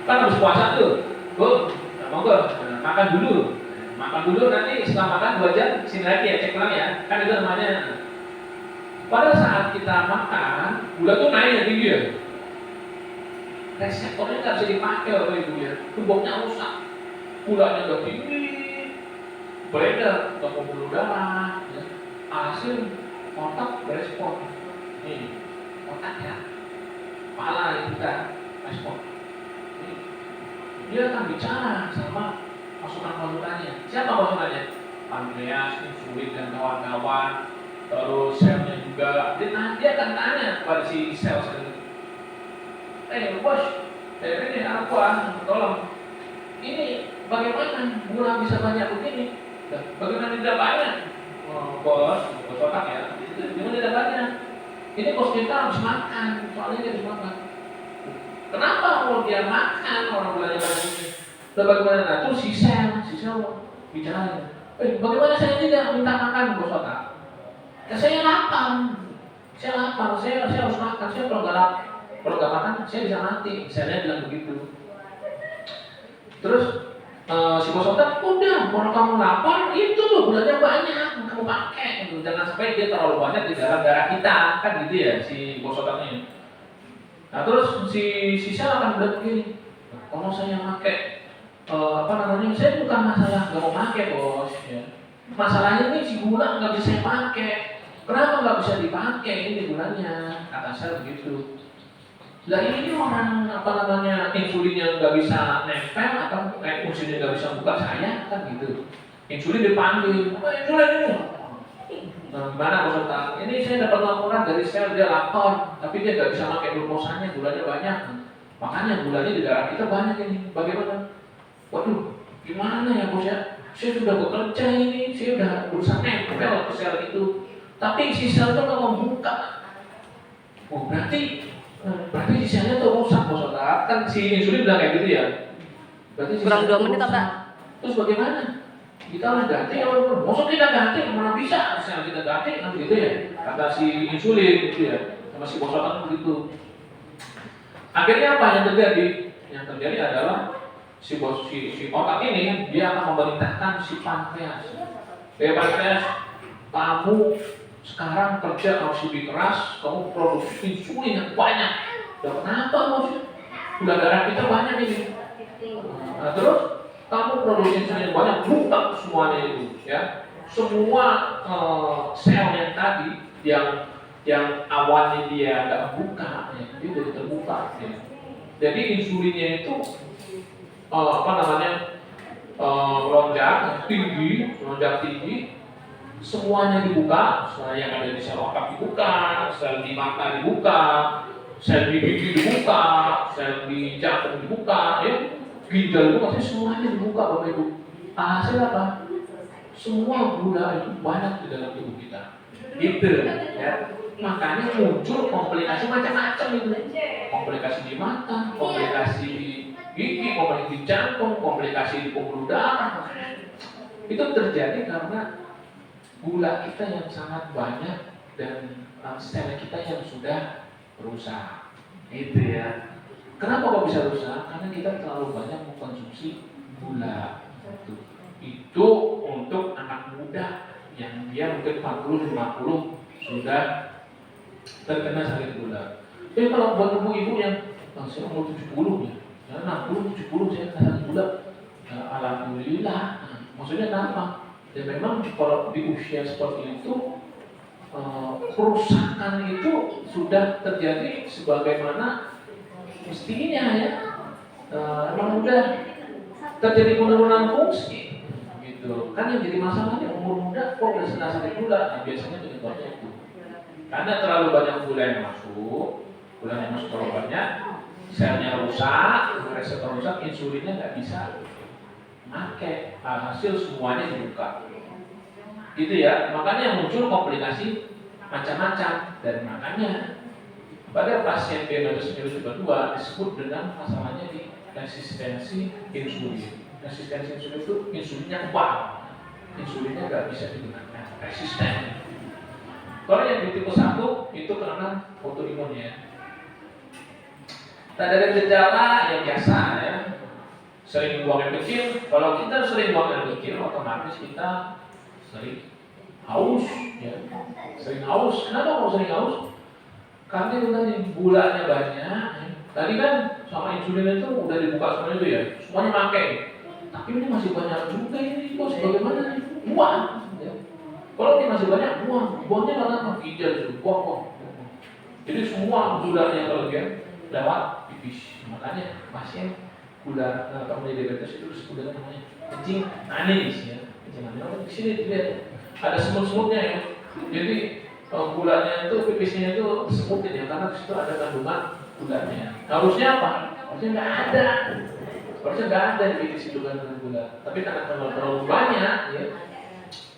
kan habis puasa tuh, makan dulu nanti setelah makan 2 jam sini lagi ya, cek ulang ya, kan itu namanya. Pada saat kita makan gula tuh naik ya tinggi ya, reseptornya nggak bisa dipakai oleh ibu ya, tubuhnya rusak, gulanya udah tinggi, beredar ke pembuluh darah, ya. Hasil otak berespon, nih otak ya, kepala kita respon, dia akan bicara sama pasukan-pasukannya. Siapa pasukannya? Pankreas, insulin dan kawan-kawan. Terus selnya juga. Dia akan tanya kepada si sel itu. Bos, ini aku tolong. Ini bagaimana gula bisa banyak begini? Bagaimana tidak banyak? Bos otak ya. Gimana tidak banyak? Ini bos kita harus makan. Soalnya dia harus makan. Kenapa kalau dia makan orang gulanya banyak ini? Bagaimana? Nah, terus si sel bicara. Bagaimana saya tidak minta makan bos otak? Ya saya lapar, saya harus makan. Saya kalau nggak makan, saya bisa mati. Selnya bilang begitu. Terus si bos otak, udah, kalau kamu lapar, itu loh gulanya banyak, kamu pakai. Jangan sampai dia terlalu banyak di dalam darah kita, kan gitu ya si bos otaknya. Nah terus si sel akan bilang begini, kalau saya pakai saya bukan masalah nggak mau pakai bos, ya. Masalahnya ini si gula nggak bisa saya pakai. Kenapa nggak bisa dipakai ini gulanya? Kata sel begitu. Lah ini orang insulinnya nggak bisa nempel atau insulinnya nggak bisa buka saya kan gitu. Insulin dipanggil, insulin ini. Nah, gimana bos otak? Ini saya dapat laporan dari sel dia lapar, tapi dia nggak bisa pakai glukosanya, gulanya banyak. Makanya gulanya di darah kita banyak ini. Bagaimana? Waduh, gimana ya bos ya? Saya sudah bekerja ini, saya sudah berusaha nempel ke sel itu, tapi si sel itu nggak mau buka. Oh berarti si selnya tuh rusak bos otak. Kan si insulin bilang kayak gitu ya. Berarti si Kurang 2 menit apa? Terus bagaimana? Kita harus ganti atau maksud kita ganti? Mana bisa sel kita ganti kan gitu ya? Kata si insulin gitu ya, sama si bos otak begitu. Akhirnya apa yang terjadi? Yang terjadi adalah si otak ini dia akan memerintahkan si pankreas. Pankreas, kamu sekarang kerja harus lebih keras, kamu produksi insulin yang banyak. Dan kenapa bos? Udah darah kita banyak ini. Nah, terus kamu produksi insulin yang banyak, buka semuanya itu, ya. Semua sel yang tadi yang awalnya dia nggak buka, ya, dia jadi terbuka. Ya. Jadi insulinnya itu lonjak tinggi, semuanya dibuka, semua yang ada di sel otak dibuka, sel di mata dibuka, sel di gigi dibuka, sel di jantung dibuka, ya, ginjal dibuka, semuanya dibuka Bapak Ibu. Hasil apa? Semua gula itu banyak di dalam tubuh kita. Gitu, ya. Makanya muncul komplikasi macam-macam itu. Komplikasi di mata, komplikasi di gigi, komplikasi di jantung, komplikasi di pembuluh darah. Itu terjadi karena gula kita yang sangat banyak dan sel kita yang sudah rusak. Gitu ya. Kenapa kok bisa rusak? Karena kita terlalu banyak mengkonsumsi gula. Itu untuk anak muda yang dia mungkin 40-50 sudah terkena sakit gula. Tapi kalau buat ibu-ibu yang saya umur 70 ya, 60-70 saya kena sakit gula, alhamdulillah. Maksudnya kenapa? Ya memang kalau di usia seperti itu kerusakan itu sudah terjadi sebagaimana mestinya ya. Emang udah terjadi penurunan fungsi. Kan yang jadi masalahnya umur muda kok udah kena sakit gula, nah, biasanya penyebabnya itu karena terlalu banyak gula yang masuk terlalu banyak, selnya rusak, reseptor rusak, insulinnya nggak bisa pakai, hasil semuanya dibuka, gitu ya. Makanya muncul komplikasi macam-macam dan makanya pada pasien diabetes mellitus tipe 2 disebut dengan masalahnya di resistensi insulin. Resistensi insulin itu insulinnya kebal, insulinnya nggak bisa digunakan, resisten. Kalau yang di tipe 1 itu karena autoimun ya. Nah, dari gejala yang biasa ya, sering buang air kecil. Kalau kita sering buang air kecil, otomatis kita sering haus ya. Sering haus. Kenapa kok sering haus? Karena itu tadi gulanya banyak ya. Tadi kan sama insulin itu udah dibuka semuanya itu ya, semuanya pakai. Tapi ini masih banyak juga ini, bos. Bagaimana nih? Buang. Ya. Kalau ini masih banyak, buangnya mana? Ginjal itu, buang. Jadi semua gulanya kalau dia lewat pipis. Makanya pasien gula kalau diabetes itu disebut dengan namanya kencing manis ya. Kencing manis. Di sini dilihat ada semut-semutnya ya. Jadi gulanya itu pipisnya itu semutin ya, karena di situ ada kandungan gulanya. Harusnya apa? Harusnya nggak ada. Harusnya nggak ada di pipis itu kandungan gula. Tapi karena terlalu banyak ya,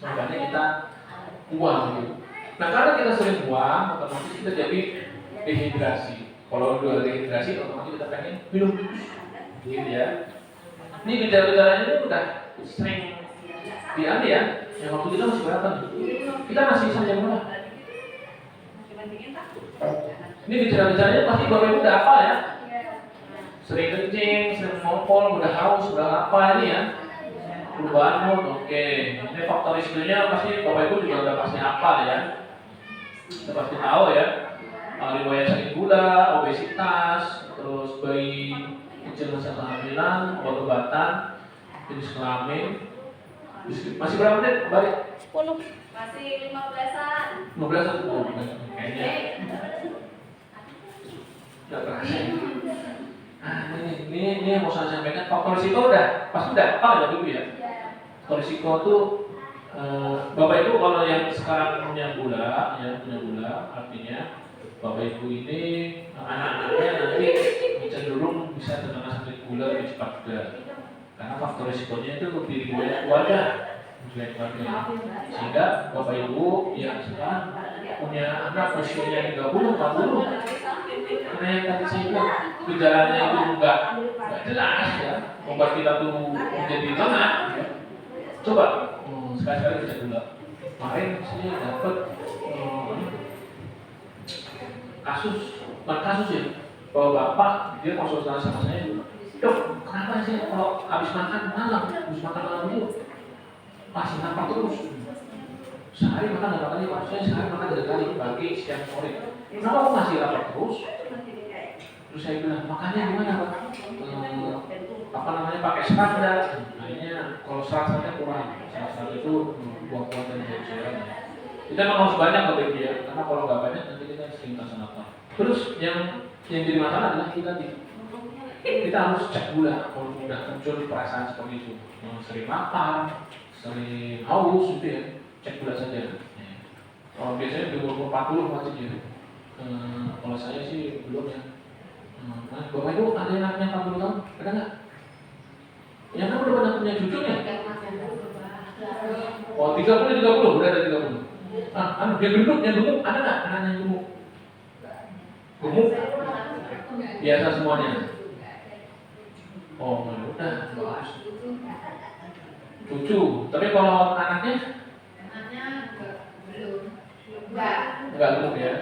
makanya kita buang gitu. Nah karena kita sering buang, otomatis kita jadi dehidrasi. Kalau udah dehidrasi, otomatis kita pengen minum jus, gitu ya. Ini gejala-gejalanya itu udah sering diambil ya. Yang waktu kita masih berapa nih? Kita masih sampai berapa? Ini gejala-gejalanya pasti Bapak Ibu udah hafal ya. Sering kencing, sering ngompol, udah haus, udah apa ini ya. Perubahan mood, oke. Ini faktor risikonya pasti Bapak Ibu juga udah pasti hafal ya. Kita pasti tahu ya. Riwayat sakit gula, obesitas, terus bayi kecil masa kehamilan, obat-obatan, jenis kelamin. Masih berapa menit? Balik? 10. Masih 15-an. 15 atau kayaknya. Nggak terasa. Ini yang mau saya sampaikan. Faktor risiko pasti udah apa ya Ibu ya? Faktor risiko tuh Bapak Ibu kalau yang sekarang punya gula, artinya Bapak Ibu ini anak-anaknya nanti cenderung bisa terkena sakit gula lebih cepat juga. Karena faktor risikonya itu lebih riwayat keluarga. Sehingga Bapak Ibu yang sekarang punya anak usianya 30, 40, karena yang tadi saya bilang gejalanya itu enggak jelas ya, membuat kita tuh menjadi lemah ya. Coba sekali-sekali cek dulu. Kemarin saya dapat kasus ya, bahwa bapak dia konsultasi sama saya, dok, kenapa sih kalau habis makan malam itu masih nampak terus? Sehari makan 2 kali, Pak. Saya sehari makan 3 kali, pagi, siang, sore. Kenapa kok masih lapar terus? Terus saya bilang, makannya gimana, Pak? Pakai serat enggak? Akhirnya kalau serat-seratnya kurang. Serat itu buah-buah dan sayur-sayuran. Kita memang harus banyak Bapak Ibu ya, karena kalau nggak banyak nanti kita sering tersenapkan. Terus yang jadi masalah adalah kita harus cek gula kalau sudah muncul perasaan seperti itu, sering lapar, sering haus gitu ya. cek gula saja. Biasanya di umur 40 wajib ya. Kalau saya sih belum ya. Nah, Bapak Ibu ada yang anaknya 40 tahun? Ada nggak? Yang kan udah pada punya cucu ya? Oh 30, udah ada 30. Dia gendut, yang gemuk, ada nggak anak yang gemuk? Gemuk? Biasa semuanya. Oh, udah. Cucu. Tapi kalau anaknya? Enggak gemuk ya?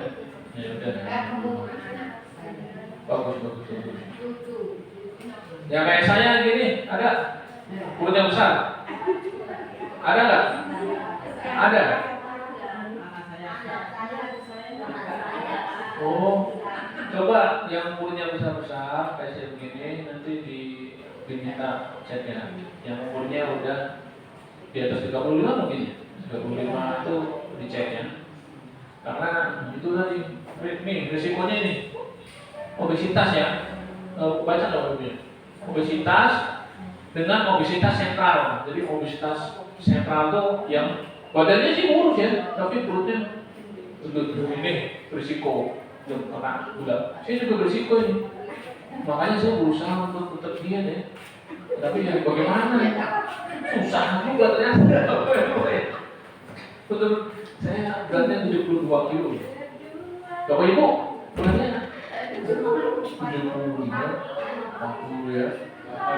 Ya udah. Bagus. Yang kayak saya gini, ada? Kulitnya besar? Ada nggak? Ada. Oh, coba yang umurnya besar-besar kayak saya begini nanti diminta cek ya. Yang umurnya udah di atas 35 mungkin ya. 35 itu dicek ya. Karena itu tadi nih risikonya ini obesitas ya. Baca dong ini. Obesitas dengan obesitas sentral. Jadi obesitas sentral itu yang badannya sih kurus ya, tapi perutnya ini berisiko belum kena gula. Saya juga berisiko ini, makanya saya berusaha untuk tetap diet ya. Tapi ya bagaimana ya? Susah juga ternyata. Betul, saya beratnya 72 kilo. Bapak Ibu, beratnya 75, 80 ya.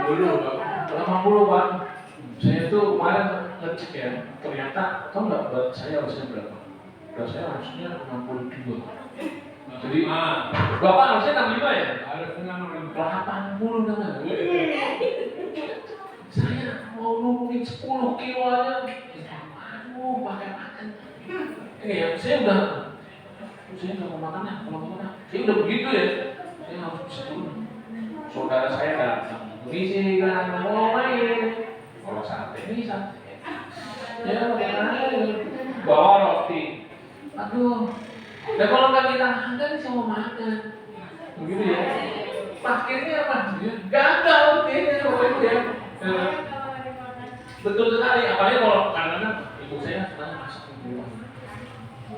Dulu 80 Pak. Saya tuh kemarin ngecek ya, ternyata tahu nggak berat saya harusnya berapa? Berat saya harusnya 62. Jadi Bapak harusnya 65 ya? Harusnya 80 namanya. Saya mau nurunin 10 kilo aja. Aduh, pakai makan. Ya, saya udah mau makannya, kalau mau makan. Saya udah begitu ya. Saya harus bisa turun. Saudara saya datang, misi kan mau main. Kalau sate bisa. Ya, bawa roti. Aduh. Dan kalau nggak kita makan, saya mau makan. Begitu ya. Akhirnya apa? Gagal ini Bapak Ibu ya. Betul sekali. Apalagi kalau kadang-kadang ibu saya suka masak di rumah.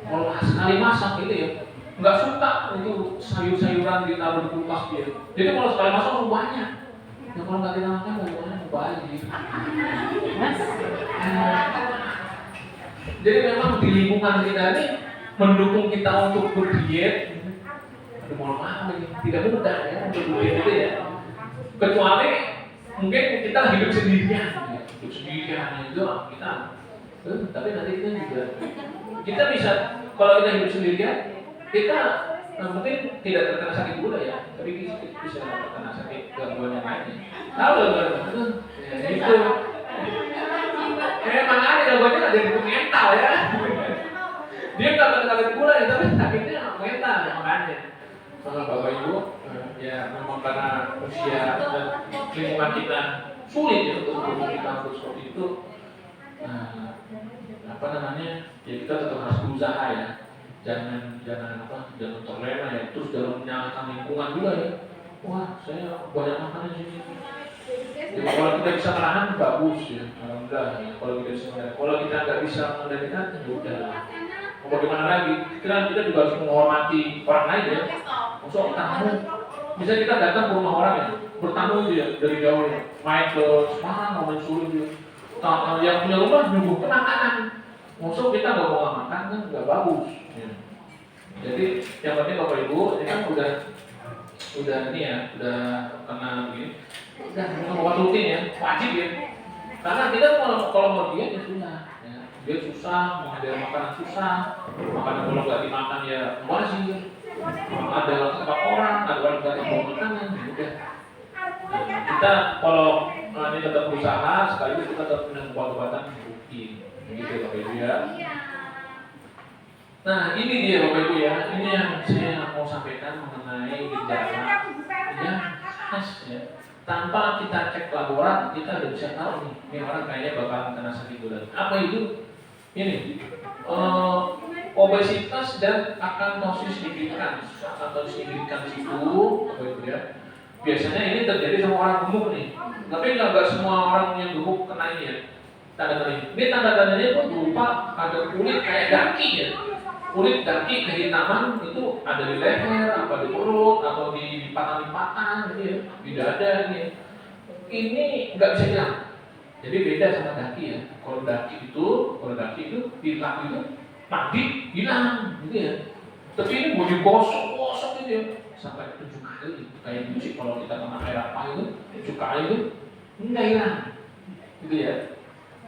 Kalau sekali masak gitu ya, nggak suka itu sayur-sayuran ditaruh di kulkas dia. Jadi kalau sekali masak langsung banyak. Ya kalau nggak kita makan, bagaimana banyak. Jadi memang di lingkungan kita ini mendukung kita untuk berdiet. Aduh, mohon maaf ini tidak mudah ya untuk berdiet itu ya. Kecuali mungkin kita hidup sendirian itu kita. Tapi nanti kita bisa kalau kita hidup sendirian kita mungkin tidak terkena sakit gula ya, tapi kita bisa terkena sakit gangguan yang lainnya. Tahu itu memang ada gangguannya ada di mental ya. Dia nggak terkena sakit gula ya, tapi sakitnya mental makanya. Bapak Ibu ya memang karena usia dan lingkungan kita sulit ya untuk kita untuk seperti itu. Ya kita tetap harus berusaha ya. Jangan terlena ya. Terus jangan menyalahkan lingkungan juga ya. Wah, saya banyak makanan di sini. Jadi kalau kita bisa menahan bagus ya. Alhamdulillah. Kalau kita bisa menahan. Kalau kita nggak bisa mengendalikan, ya udah. Mau bagaimana lagi? Kita juga harus menghormati orang lain ya. Maksudnya tamu. Bisa kita datang ke rumah orang ya, bertamu ya dari jauh ya. Main ke Semarang, mau main Solo ya. Yang punya rumah nyuguhkan makanan. Maksud kita nggak mau makan kan nggak bagus. Ya. Jadi yang penting Bapak Ibu ini kan udah ini ya, udah kena begini, udah buat rutin ya, wajib ya. Karena kita kalau mau diet ya sudah, ya. Dia susah, mau ada makanan susah, makanan kalau nggak dimakan ya wajib. Ada tempat orang, ada orang nggak mau makanan, udah. Nah, kita kalau ini tetap berusaha, sekaligus kita tetap punya obat-obatan rutin. Begitu Bapak Ibu ya. Nah ini dia Bapak Ibu ya. Ini yang saya mau sampaikan mengenai gejala ya khas ya. Tanpa kita cek laborat kita udah bisa tahu nih. Ini orang kayaknya bakal kena sakit gula. Apa itu? Ini obesitas dan akanosis signifikan. Akanosis signifikan itu Bapak Ibu ya. Biasanya ini terjadi sama orang gemuk nih. Tapi nggak semua orang yang gemuk kena ini ya. tanda-tandanya. Ini tanda-tandanya itu berupa ada kulit kayak daki ya. Kulit daki kehitaman itu ada di leher, apa di perut, atau di lipatan-lipatan gitu ya, di dada gitu ya. Ini nggak bisa hilang. Jadi beda sama daki ya. Kalau daki itu hilang itu mandi hilang gitu ya. Tapi ini mau digosok-gosok gitu ya sampai 7 kali. Kayak musik kalau kita kena air apa itu 7 kali itu nggak hilang gitu ya.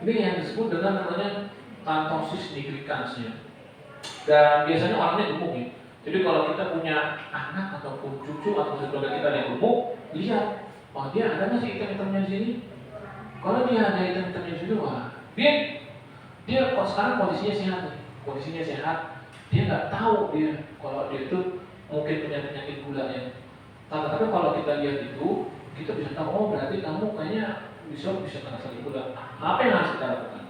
Ini yang disebut dengan namanya keratosis nigricans ya. Dan biasanya orangnya gemuk ya. Jadi kalau kita punya anak ataupun cucu atau saudara kita yang gemuk, lihat, oh dia ada nggak sih item-itemnya di sini? Kalau dia ada item-itemnya di sini, wah dia kok sekarang kondisinya sehat, dia nggak tahu dia kalau dia itu mungkin punya penyakit gula ya. Tapi kalau kita lihat itu, kita bisa tahu, oh berarti kamu kayaknya bisa kena sakit gula. Apa yang harus kita lakukan?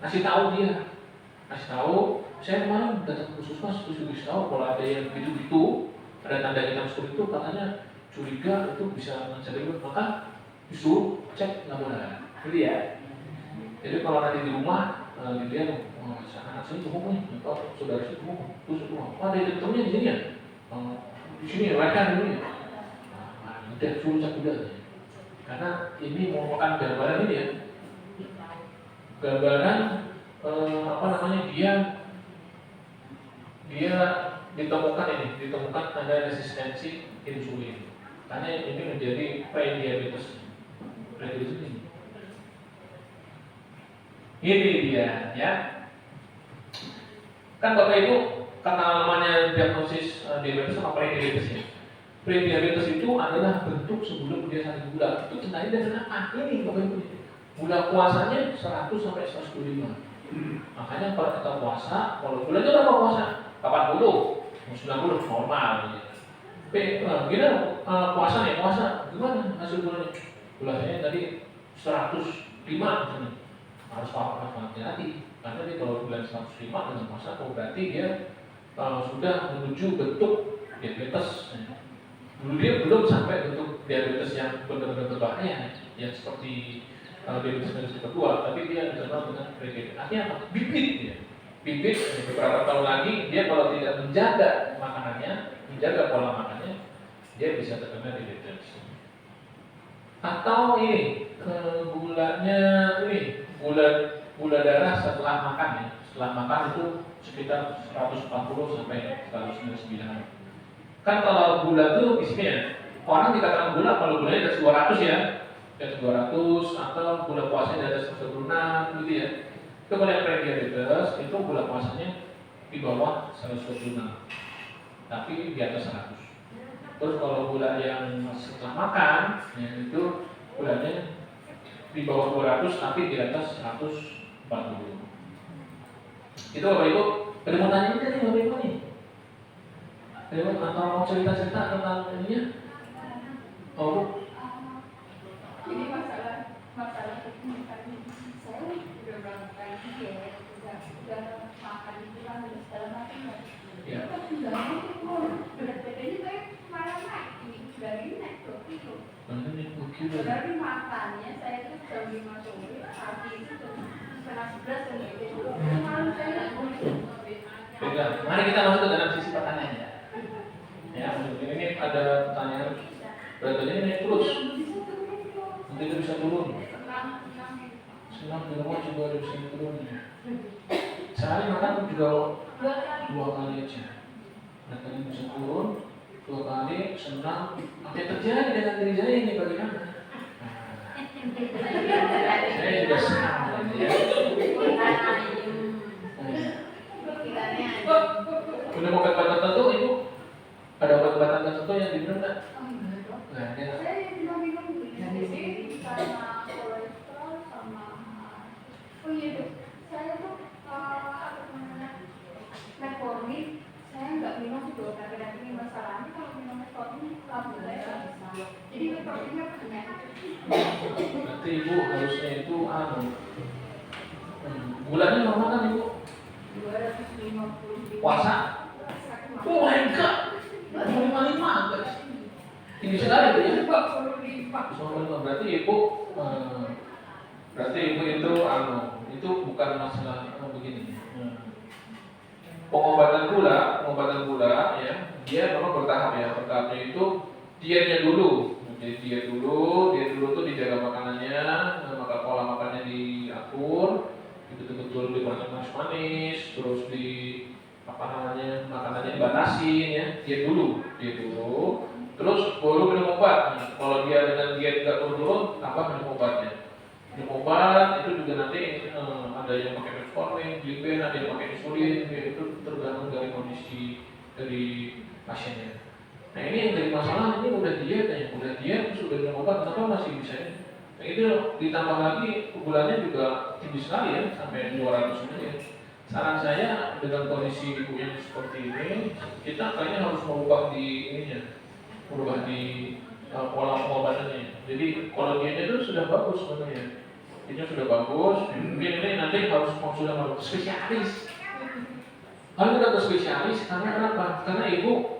Kasih tahu dia, saya kemarin datang ke puskesmas terus dikasih tahu kalau ada yang gitu-gitu, ada tanda hitam seperti itu, katanya curiga itu bisa mencari gula, maka disuruh cek laboratorium. Gitu ya. Jadi kalau nanti di rumah dilihat, oh anak saya gemuk nih, atau saudara saya gemuk, terus oh ada hitamnya di sini ya, di sini ya, mereka dulu ya. Udah suruh cek gula. Karena ini merupakan gambaran ini ya, gambaran dia ditemukan ada resistensi insulin. Karena ini menjadi prediabetes. Ini dia ya. Kan Bapak Ibu kenal namanya diagnosis diabetes sama prediabetes ya. Prediabetes itu adalah bentuk sebelum dia sakit gula. Itu tandanya dari apa? Ini Bapak Ibu. Gula puasanya 100 sampai 125. Makanya kalau kita puasa, kalau gulanya berapa puasa? 80, 90 normal gitu. Tapi puasa gimana hasil gulanya? Gula saya tadi 105 misalnya. Harus hati-hati. Karena dia kalau gula 105 dengan puasa, berarti dia sudah menuju bentuk diabetes. Dulu dia belum sampai bentuk diabetes yang benar-benar berbahaya, yang seperti diabetes kedua, tapi dia dikenal dengan prediabetes. Artinya apa? Bibit dia. Bibit beberapa tahun lagi dia kalau tidak menjaga makanannya, menjaga pola makannya, dia bisa terkena diabetes. Atau ini gulanya ini gula darah setelah makan ya. Setelah makan itu sekitar 140 sampai 199. Kan kalau gula itu isinya orang dikatakan gula kalau gulanya di atas 200 ya, di atas 200 atau gula puasanya di atas 126 gitu ya. Itu kalau yang prediabetes itu gula puasanya di bawah 126, tapi di atas 100. Terus kalau gula yang setelah makan ya, itu gulanya di bawah 200 tapi di atas 140. Itu Bapak Ibu, ada mau tanya ini Bapak Ibu nih? Atau mau cerita-cerita tentang ininya? Oh Bu? Ini masalah ini tadi saya udah berapa kali diet, udah makan itu kan udah segala macam. Ya. Tapi sudah berat badannya kayak malah naik, dari naik 2 kilo. Dari makannya saya tuh jam 5 sore, pagi itu setengah 11 dan itu malam saya nggak boleh. Baiklah, mari kita masuk ke dalam sisi pertanyaannya. Ya, ini ada pertanyaan. Berat badannya naik terus. Nanti itu bisa turun. Senang di rumah juga bisa turun. Sehari makan juga 2 kali aja. Berat badan bisa turun 2 kali. Senang. Apa yang terjadi dengan diri saya ini bagaimana? Saya juga senang. Minum obat-obatan tertentu Ibu? Ada obat-obatan tertentu yang diminum nggak? Nggak ada. Saya minum sama kolesterol sama saya tuh metformin saya nggak minum juga karena ini masalahnya kalau minum metformin lambung saya bisa. Jadi metforminnya banyak. Berarti Ibu harusnya itu bulannya normal kan Ibu? 250. Puasa? Oh my God, 55 guys. Tinggi sekali Bu ya. 45. Berarti Ibu itu begini. Pengobatan gula ya, dia memang bertahap ya. Bertahapnya itu dietnya dulu. Jadi diet dulu tuh dijaga makanannya, maka pola makannya diatur, betul-betul dikurangi manis-manis, terus di makanannya dibatasin ya, diet dulu, terus baru minum obat. Nah, kalau dia dengan diet nggak turun, tambah minum obatnya. Minum obat itu juga nanti ada yang pakai metformin, gliben, ada yang pakai insulin, ya, itu tergantung dari kondisi dari pasiennya. Nah ini yang jadi masalah, ini udah diet terus udah minum obat, kenapa masih bisa ini? Nah itu ditambah lagi bulannya juga tinggi sekali ya, sampai 200 ml. Saran saya dengan kondisi ibu yang seperti ini, kita kayaknya harus merubah pola pengobatannya. Jadi kalau dietnya itu sudah bagus sebenarnya. Ini sudah bagus, mungkin ini nanti harus sudah masuk ke spesialis. Kalau kita ke spesialis, karena kenapa? Karena ibu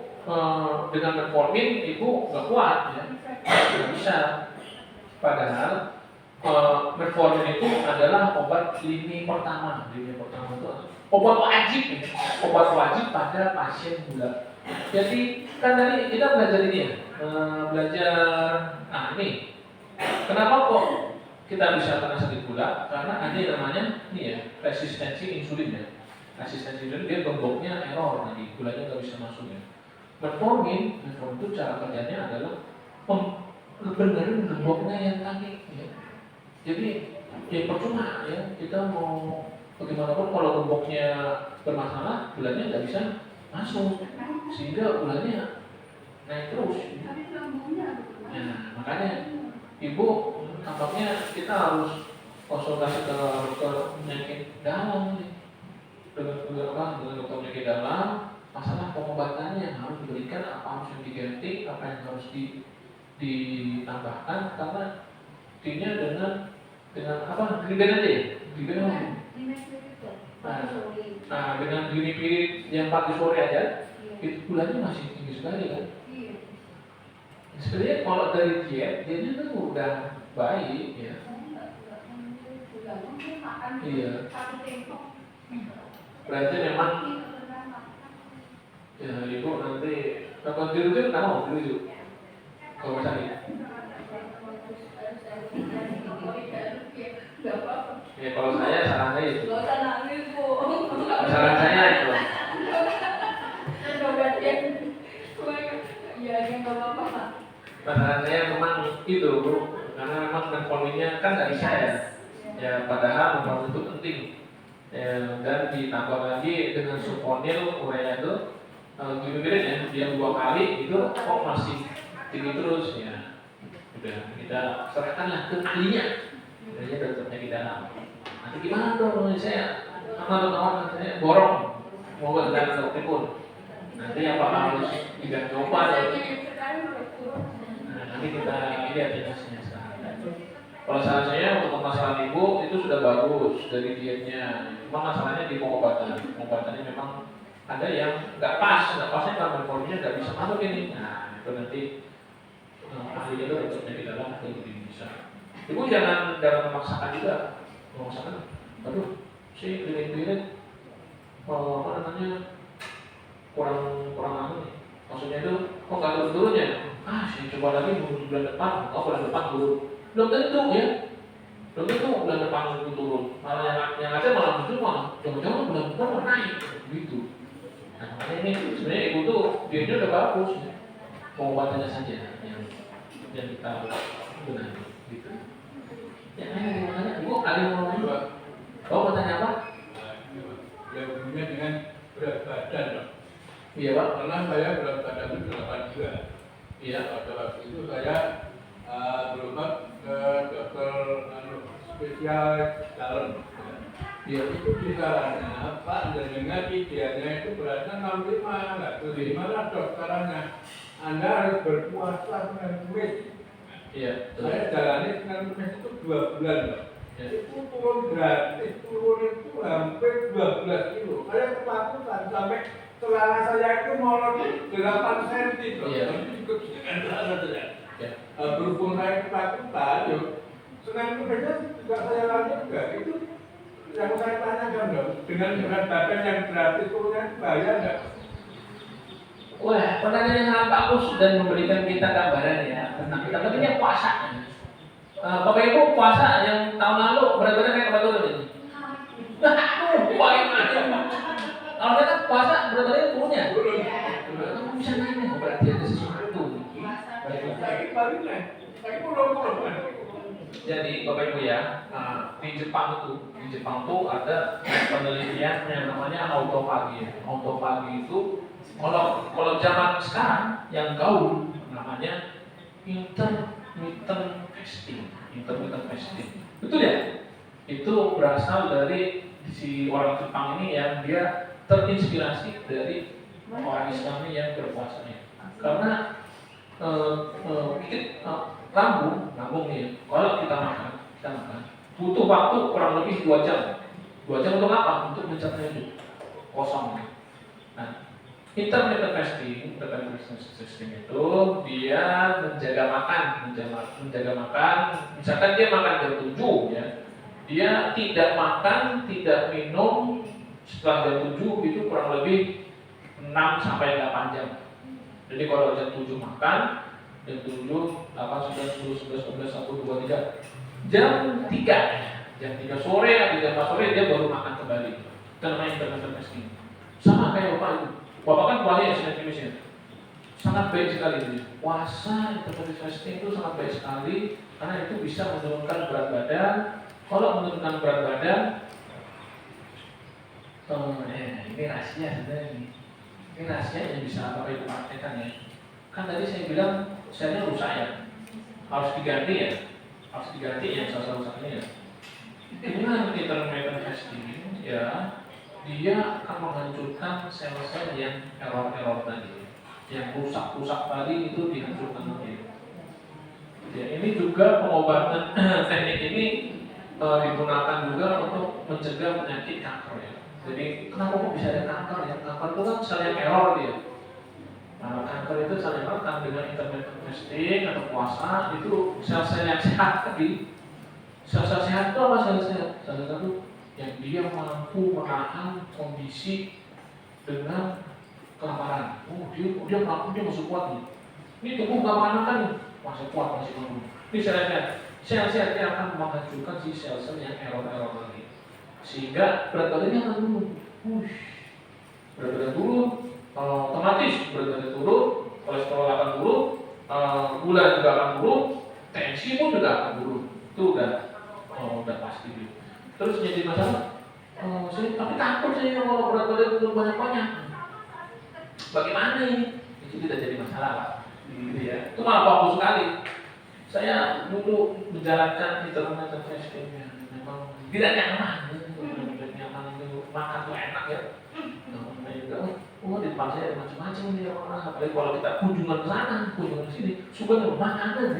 dengan metformin ibu nggak kuat ya, nggak bisa. Padahal metformin itu adalah obat lini pertama itu obat wajib ya, obat wajib pada pasien gula. Jadi kan tadi kita belajar ini ya, nah ini kenapa kok kita bisa kena sakit gula? Karena ada yang namanya ini ya, resistensi insulin ya. Resistensi insulin dia gemboknya error, nanti gulanya nggak bisa masuk ya. Metformin itu cara kerjanya adalah benar-benar gemboknya yang tadi ya. Jadi ya percuma ya, kita mau bagaimanapun kalau gemboknya bermasalah, gulanya nggak bisa masuk, sehingga gulanya naik terus. Nah makanya ibu tampaknya kita harus konsultasi ke dokter penyakit dalam nih, dengan dokter penyakit dalam. Masalah pengobatannya harus diberikan, apa harus yang diganti, apa yang harus ditambahkan, karena intinya dengan apa? Gliben aja ya? Gliben apa? Nah, dengan glinipirid yang pagi sore aja, itu gulanya masih tinggi sekali kan? Sebenarnya kalau dari diet, dietnya kan udah baik ya. Iya. Berarti memang ya ibu nanti kalau dirujuk nggak mau dirujuk kalau sakit. Ya kalau saya saran saya itu. Saran saya itu. Saran saya memang itu bu, karena memang metforminnya kan nggak bisa ya. Ya padahal metformin itu penting. Ya, dan ditambah lagi dengan sulfonil urea itu gini-gini ya, dia 2 kali itu kok masih tinggi terus ya. Udah kita serahkanlah ke ahlinya, dari dokternya di dalam. Nanti gimana dong? Saya sama kawan saya borong mau ke dalam dokter pun. Nanti apakah harus diganti obat? Nah, nanti kita lihat hasilnya sekarang. Kalau saran saya untuk masalah ibu itu sudah bagus dari dietnya. Cuma masalahnya di pengobatan. Pengobatannya memang ada yang nggak pasnya karena metforminnya nggak bisa masuk ini. Nah itu nanti ahlinya itu dokternya di dalam nanti bisa. Ibu jangan memaksakan juga, memaksakan. Aduh, si klinik apa namanya kurang anu nih. Maksudnya itu kok nggak turun-turunnya? Saya coba lagi bulan depan. Bulan depan turun. Belum tentu ya. Belum tentu bulan depan itu turun. Malah yang ada malah justru jangan-jangan bulan depan malah naik gitu. Nah, makanya ini sebenarnya ibu tuh dietnya udah bagus ya. Pengobatannya saja yang kita benahi gitu. Ya, makanya ibu ada mau juga. Kau mau tanya apa? Ya hubungannya dengan berat badan Pak. Iya Pak. Karena saya berat badan itu 82. Iya. Pada waktu itu saya berobat ke dokter spesial dalam. Dia itu bicaranya, Pak, dengan idealnya itu beratnya 65, nggak tuh gimana dokterannya? Anda harus berpuasa dengan kumis. Iya. Saya jalani dengan kumis itu 2 bulan, Pak. Ya. Itu turun gratis, turun itu hampir 12 kilo. Saya ketakutan sampai celana saya itu molor 8 cm, Pak. Iya. Itu juga dengan celana saya. Ya. Berhubung saya ketakutan, yuk. Senin kumisnya juga saya lanjutkan itu Yang saya tanyakan dong, dengan badan yang gratis kemudian bayar nggak? Wah, pertanyaannya sangat bagus dan memberikan kita gambaran ya tentang kita. Tapi ini puasa. Bapak Ibu puasa yang tahun lalu berat badan kayak apa turun ini? Bagaimana? Kalau kita puasa berat badan turun ya? Turun. Kamu bisa nanya, berarti ada sesuatu. Lagi balik nih, lagi pulang. Jadi Bapak Ibu ya, di Jepang itu ada penelitian yang namanya autophagy. Autophagy itu kalau zaman sekarang yang gaul namanya intermittent fasting. Intermittent fasting. Betul ya? Itu berasal dari si orang Jepang ini yang dia terinspirasi dari orang Islam yang berpuasanya. Karena lambung nih, kalau kita makan butuh waktu kurang lebih 2 jam. 2 jam untuk apa? Untuk mencerna itu kosong. Nah, intermittent fasting itu dia menjaga makan. Misalkan dia makan jam 7 ya, dia tidak makan, tidak minum setelah jam 7 itu kurang lebih 6 sampai 8 jam. Jadi kalau jam 7 makan, jam 7, 8, 9, 10, 11, 12, 1, 2, 3 jam 3 sore atau jam 4 sore dia baru makan kembali. Itu namanya intermittent fasting. Sama kayak Bapak Ibu. Bapak kan puasa ya Senin Kamis ya. Sangat baik sekali ini. Puasa intermittent fasting itu sangat baik sekali karena itu bisa menurunkan berat badan. Kalau menurunkan berat badan, ini rahasia sebenarnya ini. Ini rahasia yang bisa Bapak Ibu praktekkan ya. Kan tadi saya bilang selnya rusak ya, harus diganti ya, yang sel-sel-selnya ya. Dengan intermittent fasting ya, dia akan menghancurkan sel-sel yang error tadi, yang rusak tadi itu dihancurkan lagi. Ya, ini juga pengobatan teknik ini digunakan juga untuk mencegah penyakit kanker ya. Jadi kenapa kok bisa ada kanker ya? Kanker itu kan sel yang error dia. Nah, kanker itu sel yang error dengan intermittent fasting atau puasa itu sel-sel yang sehat tadi. Sel-sel sehat itu apa sel sehat? Sel itu yang dia mampu menahan kondisi dengan kelaparan. Dia mampu, dia masih kuat nih. Ini tubuh nggak makan kan nih, masih kuat, masih mampu. Ini sel-sel yang akan menghancurkan si sel-sel yang error tadi. Sehingga berat badannya akan turun. Berat badan turun, otomatis berat badan turun, kolesterol akan turun, gula juga akan turun, tensi pun juga akan turun. Itu udah pasti. Terus jadi masalah, tapi takut saya kalau berat badan turun banyak-banyak. Bagaimana ini? Itu tidak jadi masalah Pak. Gitu ya. Itu malah bagus sekali. Saya dulu menjalankan intermittent fasting memang tidak nyaman. Makan tuh enak ya. Di depan saya ada macam-macam nih orang. Apalagi kalau kita kunjungan ke sana, kunjungan ke sini, suka dengan makanan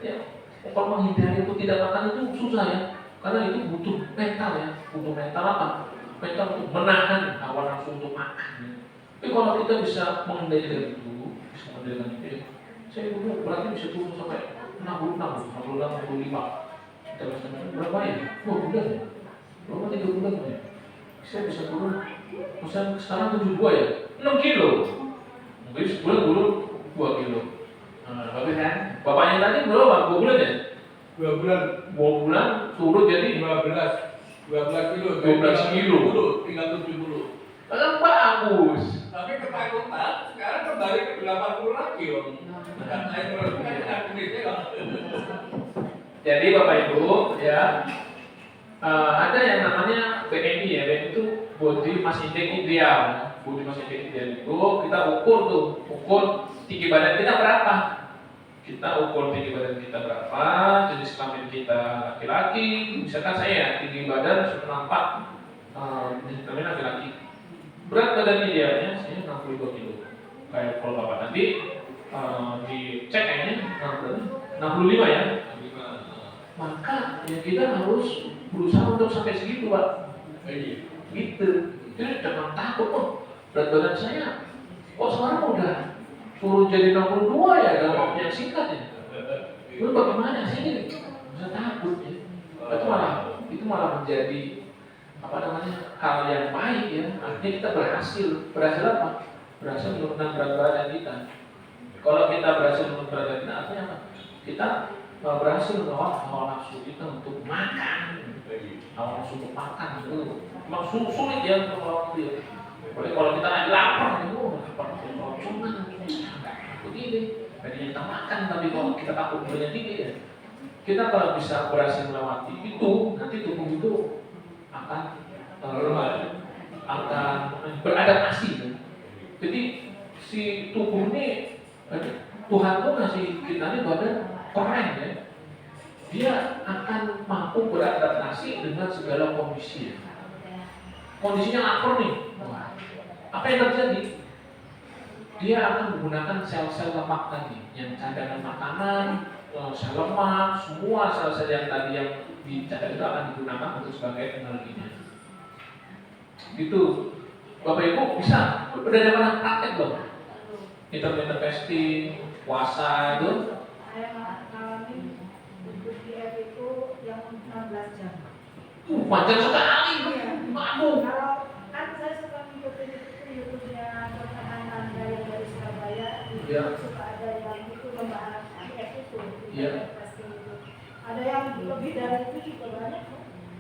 ya. Kalau menghindari untuk tidak makan itu susah ya. Karena itu butuh mental ya. Butuh mental apa? Mental untuk menahan hawa nafsu untuk makan ya. Tapi kalau kita bisa mengendalikan itu, ya, saya dulu berarti bisa turun sampai 65. Terus berapa ya? 2 bulan ya? Berapa 3 bulan ya? Saya bisa turun, misalnya sekarang 72 ya? 6 kilo. Mungkin sebulan turun 2 kilo. Bagus kan? Bapaknya tadi berapa? 2 bulan ya? 2 bulan turun jadi 12 kilo. 12 kilo. Tinggal 70. Kan bagus. Tapi ketakutan sekarang kembali ke 80 lagi om. Jadi Bapak Ibu ya, ada yang namanya BMI ya. BMI itu body mass index ideal. Body mass index ideal itu kita ukur tinggi badan kita berapa. Kita ukur tinggi badan kita berapa, jenis kelamin kita laki-laki. Misalkan saya tinggi badan 94, jenis kelamin laki-laki. Berat badan idealnya saya 62 kilo. Kayak kalau Bapak nanti dicek kayaknya 65 ya. Maka ya kita harus berusaha untuk sampai segitu Pak. Gitu. Jadi jangan takut berat badan saya sekarang udah suruh jadi 62 ya dalam waktu yang singkat ya. Lalu bagaimana sih ini? Bisa takut ya. Itu malah menjadi hal yang baik ya. Artinya kita berhasil apa? Berhasil menurunkan berat badan kita. Kalau kita berhasil menurunkan berat badan kita, artinya apa? Kita berhasil melawan hawa nafsu kita untuk makan. Hawa nafsu untuk makan itu memang sulit ya untuk melawan dia. Boleh kalau kita lagi lapar, begini, tadinya kita makan, tapi kalau kita takut gulanya tinggi ya, kita kalau bisa berhasil melewati itu, nanti tubuh itu akan beradaptasi. Kan? Jadi si tubuh ini Tuhan tuh ngasih kita ini badan keren ya. Dia akan mampu beradaptasi dengan segala kondisi. Kondisinya lapar nih. Wah, apa yang terjadi? Dia akan menggunakan sel-sel lemak tadi, yang cadangan makanan, sel lemak, semua sel-sel yang tadi yang dicatat itu akan digunakan untuk sebagai energinya. Itu, Bapak Ibu bisa, udah ada pernah praktek belum? Intermittent fasting, puasa itu? Saya ngalamin untuk diet itu yang 16 jam. Panjang sekali. Iya. Aduh. Kalau kan saya suka ngikutin YouTube-nya Dr. Ananda yang dari Surabaya, Iya. suka ada yang itu membahas diet itu, Iya. fasting itu. Ada yang lebih dari itu juga banyak.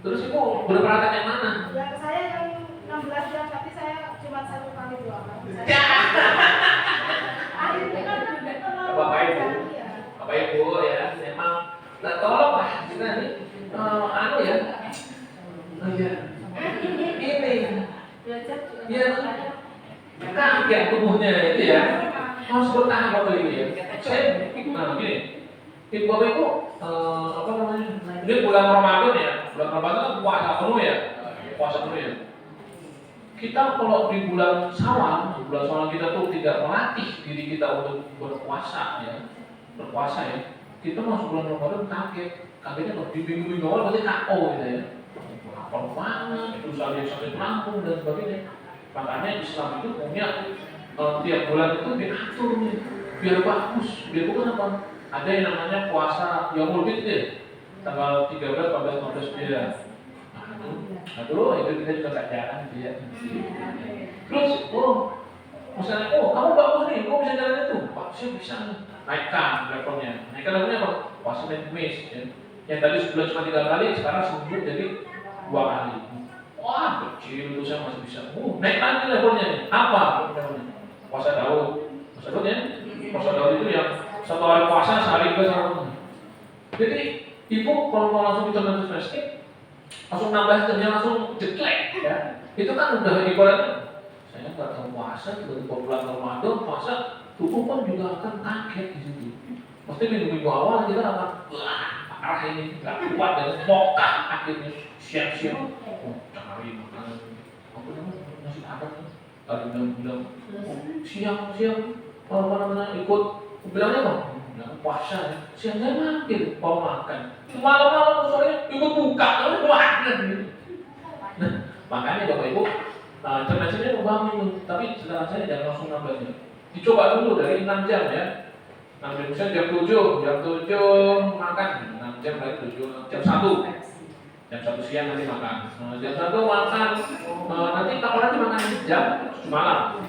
Terus Ibu berpraktek yang mana? Yang saya yang 16 jam, tapi saya cuma 1 kali doang. Ya. Akhirnya kan terlalu Bapak Ibu, panjang, ya. Bapak Ibu ya, memang tolong lah kita nih, ya, ini, Belajar juga. ya, kaget tubuhnya itu ya, harus bertahan Bapak Ibu ya. Saya, gini, Bapak Ibu, ini bulan Ramadan ya, bulan Ramadan kan puasa penuh ya, Kita kalau di bulan Syawal kita tuh tidak melatih diri kita untuk berpuasa ya, kita masuk bulan Ramadan kagetnya di minggu awal berarti KO gitu ya, lapar banget, terus ada yang sakit lambung dan sebagainya. Makanya Islam itu punya tiap bulan itu diatur nih, biar bagus, apa? Ada yang namanya puasa Yaumul Fitr, tanggal 13, 14, 15 bulan. Aduh, itu kita juga gak jarang dia. Terus, misalnya, kamu bagus nih, kamu bisa jalan itu. Pak, saya bisa naikkan levelnya. Apa? Puasa Kamis. Ya. Yang tadi sebulan cuma 3 kali, sekarang seminggu jadi 2 kali. Wah, kecil itu saya masih bisa. Naik lagi levelnya nih. Apa levelnya? Puasa Daud. Puasa Daud ya? Puasa Daud itu yang 1 hari puasa, sehari ke sahur. Jadi, ibu kalau mau langsung intermittent fasting, langsung 16 jamnya langsung jeklek ya. Itu kan udah ibaratnya saya nggak tahu puasa, tiba-tiba bulan Ramadan puasa, tubuh pun juga akan kaget di situ. Pasti minggu awal kita akan parah ini, nggak kuat dan mokah akhirnya siang-siang. Cari makanan, apa namanya nasi padang, tadi bilang siang-siang ikut, bilangnya apa? Puasa ya, siang saya mampir mau makan, malam-malam sore ikut buka, lalu makan gitu. Nah, makanya Bapak Ibu, internasionalnya membangun, tapi sekarang saya jangan langsung nambahnya. Dicoba dulu dari 6 jam ya. 6 jam, misalnya jam 7 makan, 6 jam lagi 7, jam 1 siang nanti makan. Jam 1 makan, nanti kapan nanti makan jam 7 malam,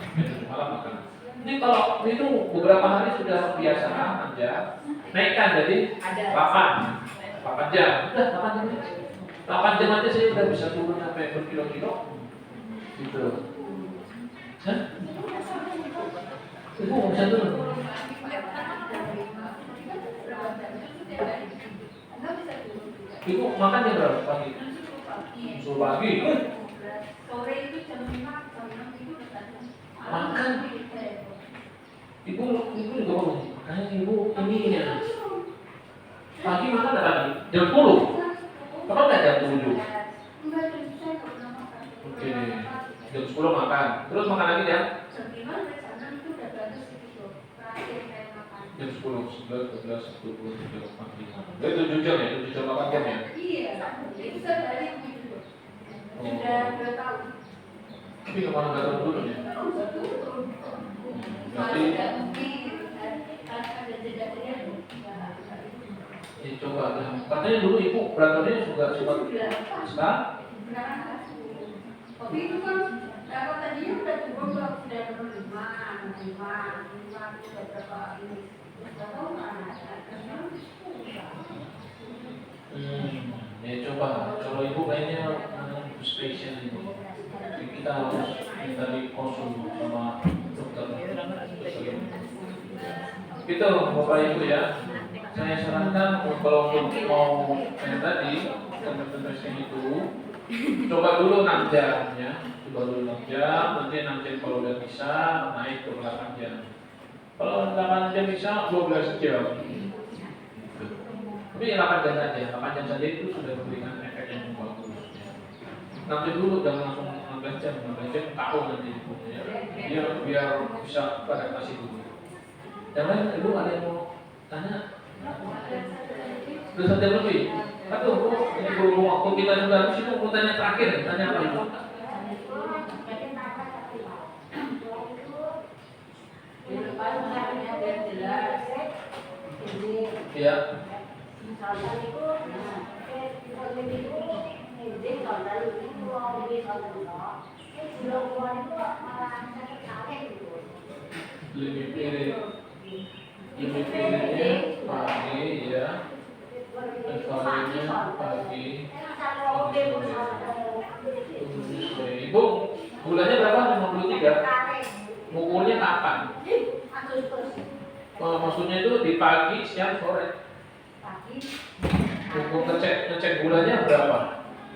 makan. Ini kalau itu beberapa hari sudah biasa aja, naikkan jadi 8 jam. Udah 8 jam aja saya udah bisa turun sampai berkilo-kilo. Gitu. Hah? Ibu nggak bisa turun. Ibu makan jam berapa pagi? Suruh pagi. Sore itu jam 5, jam 6 itu udah makan. Ibu juga ngomong, makanya ibu ini ya. Pagi makan ada pagi, jam 10. Kapan nggak jam 7? Oke, jam 10 makan. Terus makan lagi jam? Jam 10, 11, 12, 10, 13, 14, 15. Itu 7 jam ya, 7 jam 8 jam ya? Iya, itu saya dari itu. Sudah 2 tahun. Tapi kemana nggak turun ya? Berarti Ya coba katanya dulu ibu berat badannya juga Itu sempat berapa? sekarang Beneran nggak sih? Tapi itu kan apa tadinya udah turun sudah turun lima itu udah berapa ini? Nggak tahu mana ada. Karena ya coba kalau ibu kayaknya frustration ini. Jadi kita harus minta dikonsul sama dokter. Itu Bapak Ibu ya. Saya sarankan kalau mau yang tadi testing itu coba dulu 6 jam ya. Coba dulu 6 jam, nanti 6 jam kalau udah bisa naik ke 8 jam. Kalau 8 jam bisa 12 jam. Tapi 8 jam saja, 8 jam saja itu sudah memberikan efek yang bagus. Ya. 6 jam dulu, jangan langsung 16 jam tahu nanti ya. Biar bisa beradaptasi dulu. Yang lain ibu ada yang mau tanya? Sudah 1 jam lebih. Aduh, ini berhubung waktu kita sudah habis itu mau tanya terakhir, tanya apa ibu? Iya. Lebih pilih pagi ya, sorenya pagi. Ibu bulannya berapa? 53. Ngukurnya kapan? Maksudnya itu di pagi, siang, sore. Untuk ngecek bulannya berapa?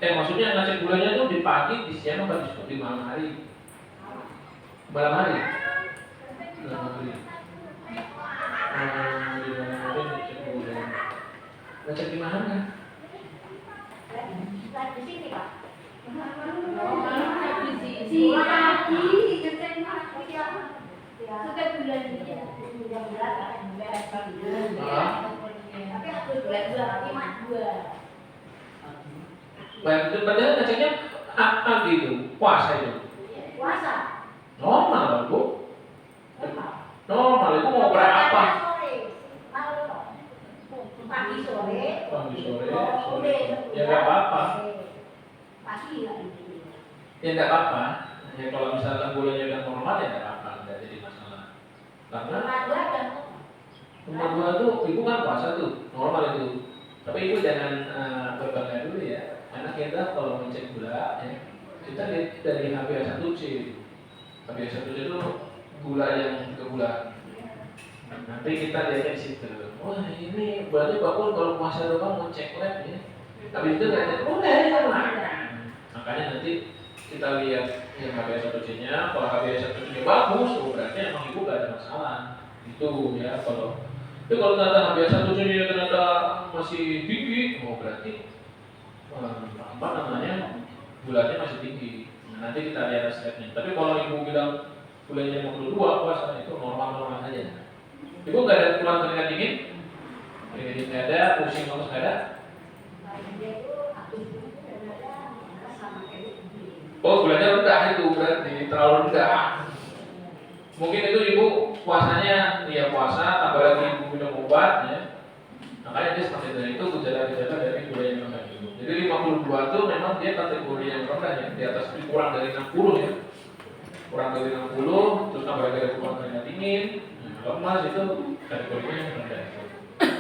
Maksudnya ngecek bulannya itu di pagi, di siang, atau di malam hari? Malam hari. Malam hari. Di malam hari ngecek bulan. Ngecek di mana? di sini Pak. Di pagi, ngecek pagi ya. Setiap bulan ini ya. Tapi aku bulan tapi mak 2. Baik, itu padahal ngeceknya apa gitu? Puasa itu? Puasa. Normal, Bu. Normal, itu mau berapa? Pagi sore. Pagi sore. Ya nggak apa-apa. Pagi lah ini. Ya nggak apa-apa. Ya kalau misalkan bulannya udah normal ya nggak apa-apa, nggak jadi masalah. Karena nomor 2 tuh ibu kan puasa tuh, normal itu. Tapi ibu jangan berbangga dulu ya. Karena kita kalau ngecek gula ya, kita lihat dari HbA1c. HbA1c itu gula yang ke gula. Nanti kita lihatnya di situ. Wah ini berarti bagus kalau puasa doang ngecek lab ya. Tapi itu nggak cek boleh makan. Makanya nanti kita lihat yang HbA1c-nya. Kalau HbA1c-nya bagus, berarti emang ibu nggak ada masalah. Itu ya kalau. Tapi kalau ternyata HbA1c-nya ternyata masih tinggi, berarti apa namanya gulanya masih tinggi. Nah, nanti kita lihat stepnya. Tapi kalau ibu bilang gulanya 52, puasa itu normal saja. Ibu nggak ada keluhan keringat dingin? Keringat dingin nggak ada, pusing lemas nggak ada? Oh gulanya rendah itu berarti terlalu rendah. Mungkin itu ibu puasanya dia puasa, tambah lagi ibu minum obat ya. Makanya dia seperti dari itu gejala-gejala dari gula yang rendah itu. Jadi 52 itu memang dia kategori yang rendah ya, di atas kurang dari 60 ya. Kurang dari 60, terus tambah lagi ada kurang keringat dingin, lemas itu kategorinya yang rendah.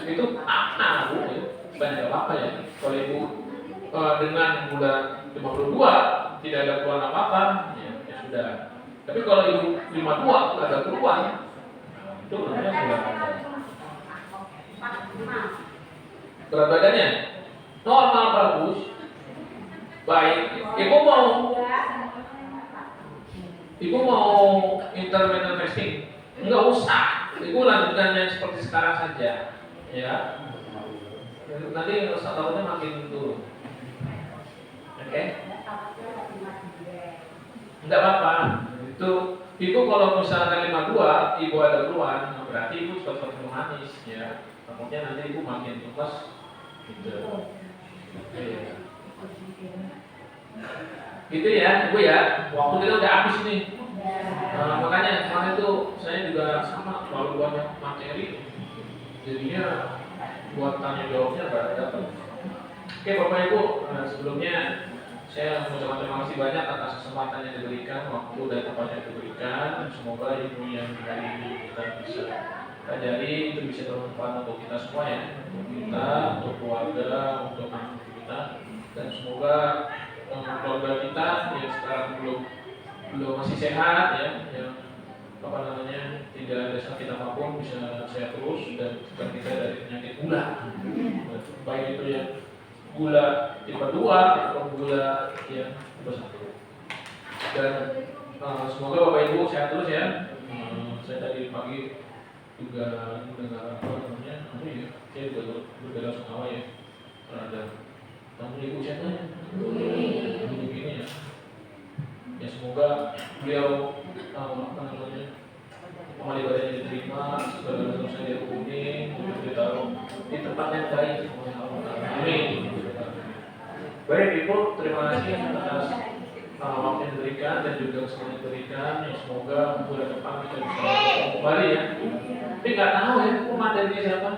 Itu apa bu? Banyak apa ya? Kalau ibu dengan gula 52 tidak ada keluhan apa-apa, ya sudah. Tapi kalau ibu 52 ada keluhan, itu namanya gula rendah. Berat badannya normal bagus, baik. Ibu mau intermittent fasting? Enggak usah. Ibu lanjutkan yang seperti sekarang saja, ya. Nanti takutnya makin turun. Oke? Enggak apa-apa. Itu ibu kalau misalkan 52, ibu ada keluhan, berarti ibu cepat manis, ya. Takutnya nanti ibu makin lemas gitu. Gitu ya, ibu ya. Waktu kita udah habis nih. Makanya kemarin itu saya juga sama terlalu banyak materi. Jadinya buat tanya jawabnya nggak dapat. Oke Bapak Ibu, sebelumnya saya mengucapkan terima kasih banyak atas kesempatan yang diberikan, waktu dan tempat yang diberikan. Semoga ilmu yang hari ini kita bisa pelajari itu bisa bermanfaat untuk kita semua ya, untuk kita, untuk keluarga, untuk anak kita, dan semoga keluarga kita yang sekarang belum masih sehat ya, yang apa namanya tidak ada sakit apapun bisa sehat terus dan bukan kita dari penyakit gula, baik itu yang gula tipe 2 atau gula yang tipe 1. Dan semoga Bapak Ibu sehat terus ya. Saya tadi pagi juga mendengar apa namanya, saya juga berbela sungkawa ya terhadap tamu Ibu siapa ya? Begini ya. Ya semoga beliau apa namanya amal ibadahnya diterima, segala dosa dia ampuni, ditaruh di tempat yang baik. Amin. Baik Ibu, terima kasih atas waktu yang diberikan dan juga kesempatan yang diberikan. Ya, semoga bulan depan kita bisa kembali ya. Tapi nggak tahu ya, materinya siapa.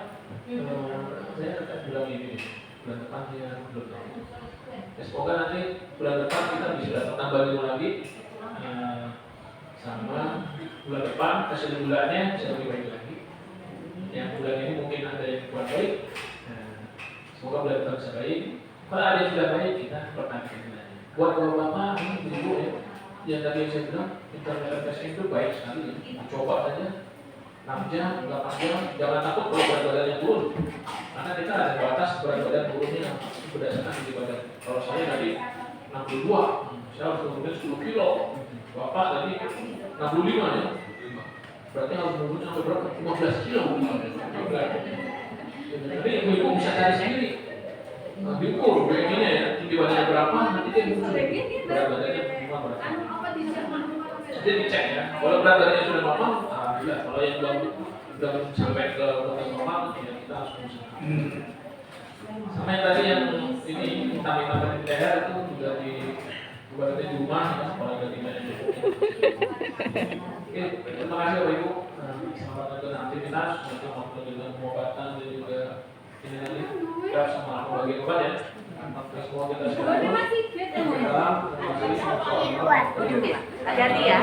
Saya akan bilang ini bulan depan dia belum tahu. Ya, semoga nanti bulan depan kita bisa datang tambah lagi. Sama bulan depan hasil bulannya bisa lebih baik lagi. Yang bulan ini mungkin ada yang kurang baik. Semoga bulan depan bisa baik. Kalau ada yang sudah baik kita pertahankan lagi. Buat bapak-bapak ini ibu ya, yang tadi saya bilang internet testing itu baik sekali ya. Coba saja 6 jam, 8 jam, jangan takut kalau berat badannya turun. Karena kita ada batas berat badan turunnya berdasarkan tinggi badan. Kalau saya tadi 62, saya harus turunnya 10 kilo. Bapak tadi 65 ya. Berarti harus turunnya sampai berapa? 15 kilo. Jadi ibu-ibu bisa cari sendiri. Diukur BMI-nya ya, tinggi badannya berapa, nanti dia ukur berat badannya berapa. Jadi dicek ya. Kalau berat badannya sudah normal, alhamdulillah. Kalau yang belum sampai ke batas normal, ya kita harus berusaha. Sama yang tadi yang ini hitam-hitam di leher itu juga di rumah ya, sekolah dari mana. Oke, terima kasih Bapak Ibu. Selamat menjalankan aktivitas, nanti mau dengan pengobatan dan juga ini nanti kita sama bagian obat ya. Semua kita Hati-hati ya.